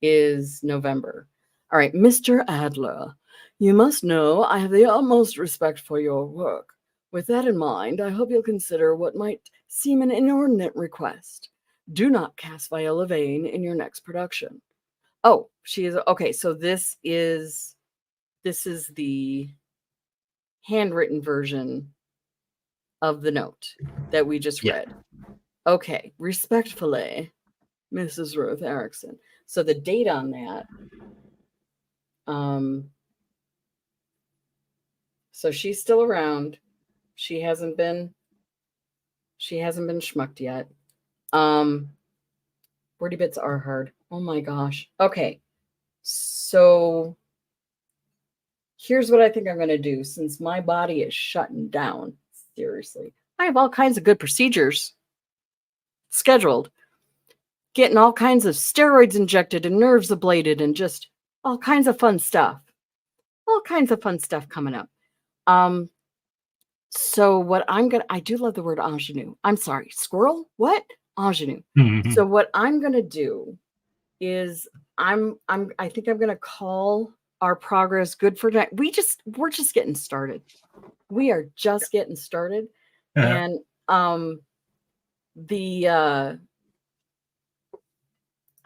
is November. All right, Mr. Adler, you must know I have the utmost respect for your work. With that in mind, I hope you'll consider what might seem an inordinate request. Do not cast Viola Vane in your next production. Oh, she is okay. So this is the handwritten version of the note that we just read. Okay, respectfully, Mrs. Ruth Erickson. So the date on that, so she's still around. She hasn't been schmucked yet. Wordy bits are hard. Oh my gosh. Okay. So here's what I think I'm going to do since my body is shutting down. Seriously. I have all kinds of good procedures scheduled. Getting all kinds of steroids injected and nerves ablated and just all kinds of fun stuff. All kinds of fun stuff coming up. So what I do love the word ingenue. I'm sorry, squirrel? What? Ingenue. Mm-hmm. So what I'm going to do is I think I'm going to call our progress good for tonight. We're just getting started. We are just getting started. And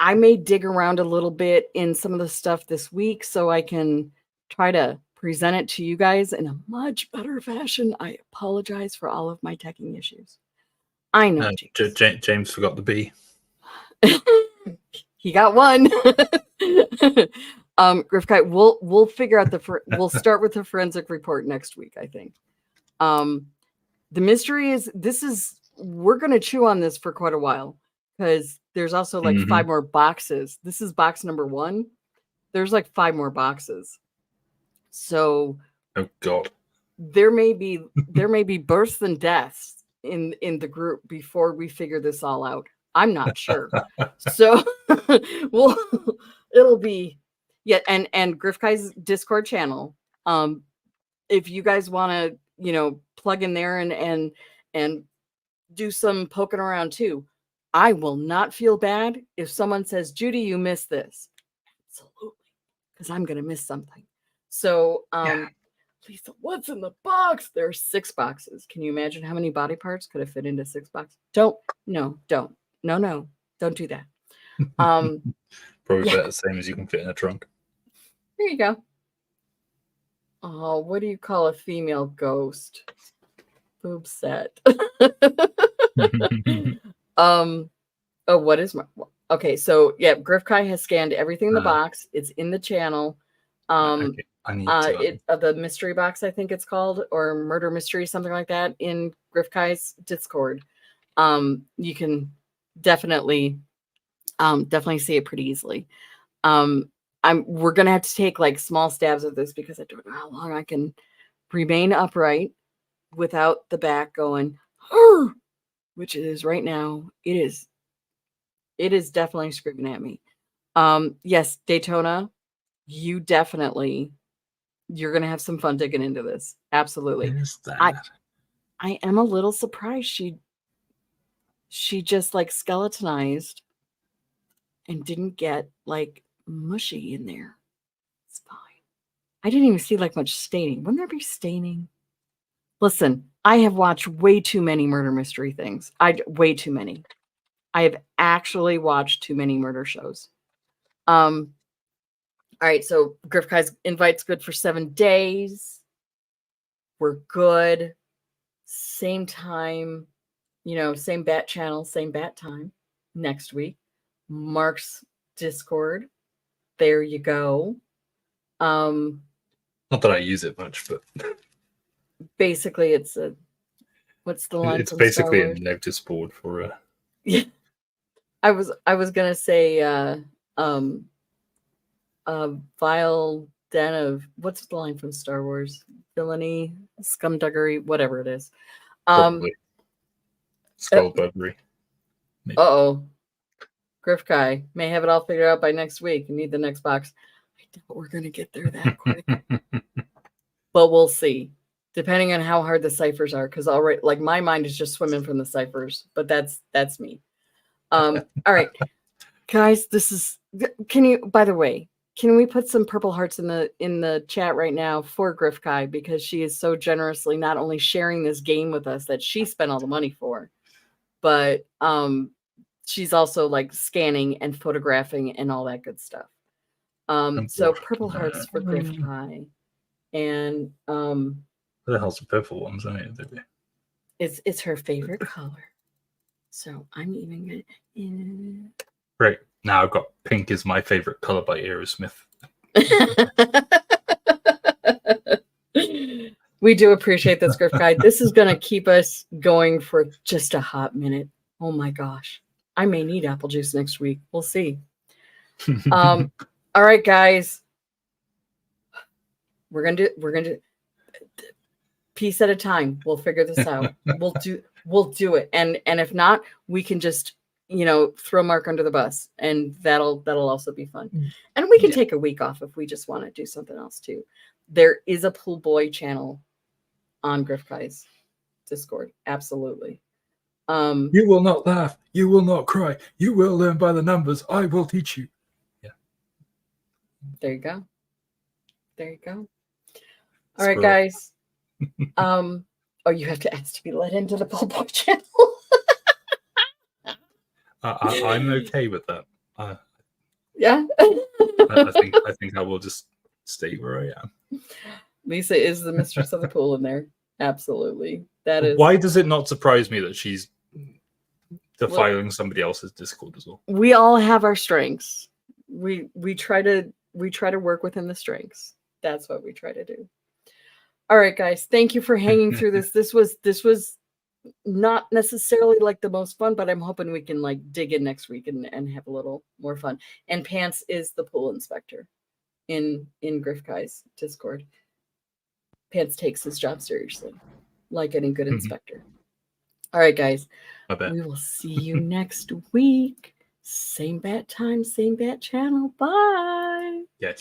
I may dig around a little bit in some of the stuff this week so I can try to present it to you guys in a much better fashion. I apologize for all of my teching issues. I know. James forgot the B. He got one. Gryphtkai, we'll figure out we'll start with the forensic report next week, I think. The mystery is we're gonna chew on this for quite a while because there's also like 5 more boxes. This is box number 1. There's like 5 more boxes. So oh god. There may be births and deaths in the group before we figure this all out. I'm not sure. So it'll be and Gryptkai's Discord channel. If you guys want to, plug in there and do some poking around too, I will not feel bad if someone says, Judy, you missed this. Absolutely. Because I'm gonna miss something. So Lisa, what's in the box? There are 6 boxes. Can you imagine how many body parts could have fit into 6 boxes? Don't do that. Probably about the same as you can fit in a trunk. There you go. Oh, what do you call a female ghost? Boob set. What is my okay? So yeah, Gryphtkai has scanned everything in the box. It's in the channel. Okay. I need to the mystery box, I think it's called, or murder mystery, something like that, in Gryptkai's Discord. You can definitely see it pretty easily. We're gonna have to take like small stabs of this because I don't know how long I can remain upright without the back going, which it is right now. It is definitely screaming at me. Yes, Daytona, you're gonna have some fun digging into this. Absolutely. I am a little surprised she just like skeletonized and didn't get like mushy in there. It's fine. I didn't even see like much staining. Wouldn't there be staining? Listen, I have watched way too many murder mystery things. Way too many. I have actually watched too many murder shows. All right, so Gryptkai's invite's good for 7 days. We're good. Same time, same bat channel, same bat time next week. Mark's Discord. There you go. Not that I use it much, but basically it's what's the line? It's basically a notice board for yeah. I was gonna say vile den of what's the line from Star Wars? Villainy, scumduggery, whatever it is. Skullduggery. Gryphtkai may have it all figured out by next week. You need the next box. I doubt we're gonna get there that quick. But we'll see. Depending on how hard the ciphers are, because already like my mind is just swimming from the ciphers, but that's me. All right. Guys, by the way, can we put some purple hearts in the chat right now for Gryphtkai, because she is so generously not only sharing this game with us that she spent all the money for, but she's also like scanning and photographing and all that good stuff. So purple hearts for Gryphtkai. And what the hell's the purple ones? It's her favorite color. So I'm even gonna Great. Now I've got pink is my favorite color by Aerosmith. We do appreciate this, Gryphtkai. This is gonna keep us going for just a hot minute. Oh my gosh. I may need apple juice next week. We'll see. All right, guys. We're gonna do piece at a time. We'll figure this out. We'll do it. And if not, we can just throw Mark under the bus, and that'll also be fun. And we can take a week off if we just want to do something else too. There is a pool boy channel on Gryptkai's Discord. Absolutely. You will not laugh. You will not cry. You will learn by the numbers. I will teach you. Yeah. There you go. All right, guys. You have to ask to be let into the pool boy channel. I'm okay with that. Yeah. I think I will just stay where I am. Lisa is the mistress of the pool in there. Absolutely. That is. Why does it not surprise me that she's to Well- following somebody else's Discord as well. We all have our strengths. We try to work within the strengths. That's what we try to do. All right, guys. Thank you for hanging through this. This was not necessarily like the most fun, but I'm hoping we can like dig in next week and have a little more fun. And Pants is the pool inspector in Gryphtki's Discord. Pants takes his job seriously, like any good inspector. All right, guys. I bet. We will see you next week. Same bat time, same bat channel. Bye. Yeah.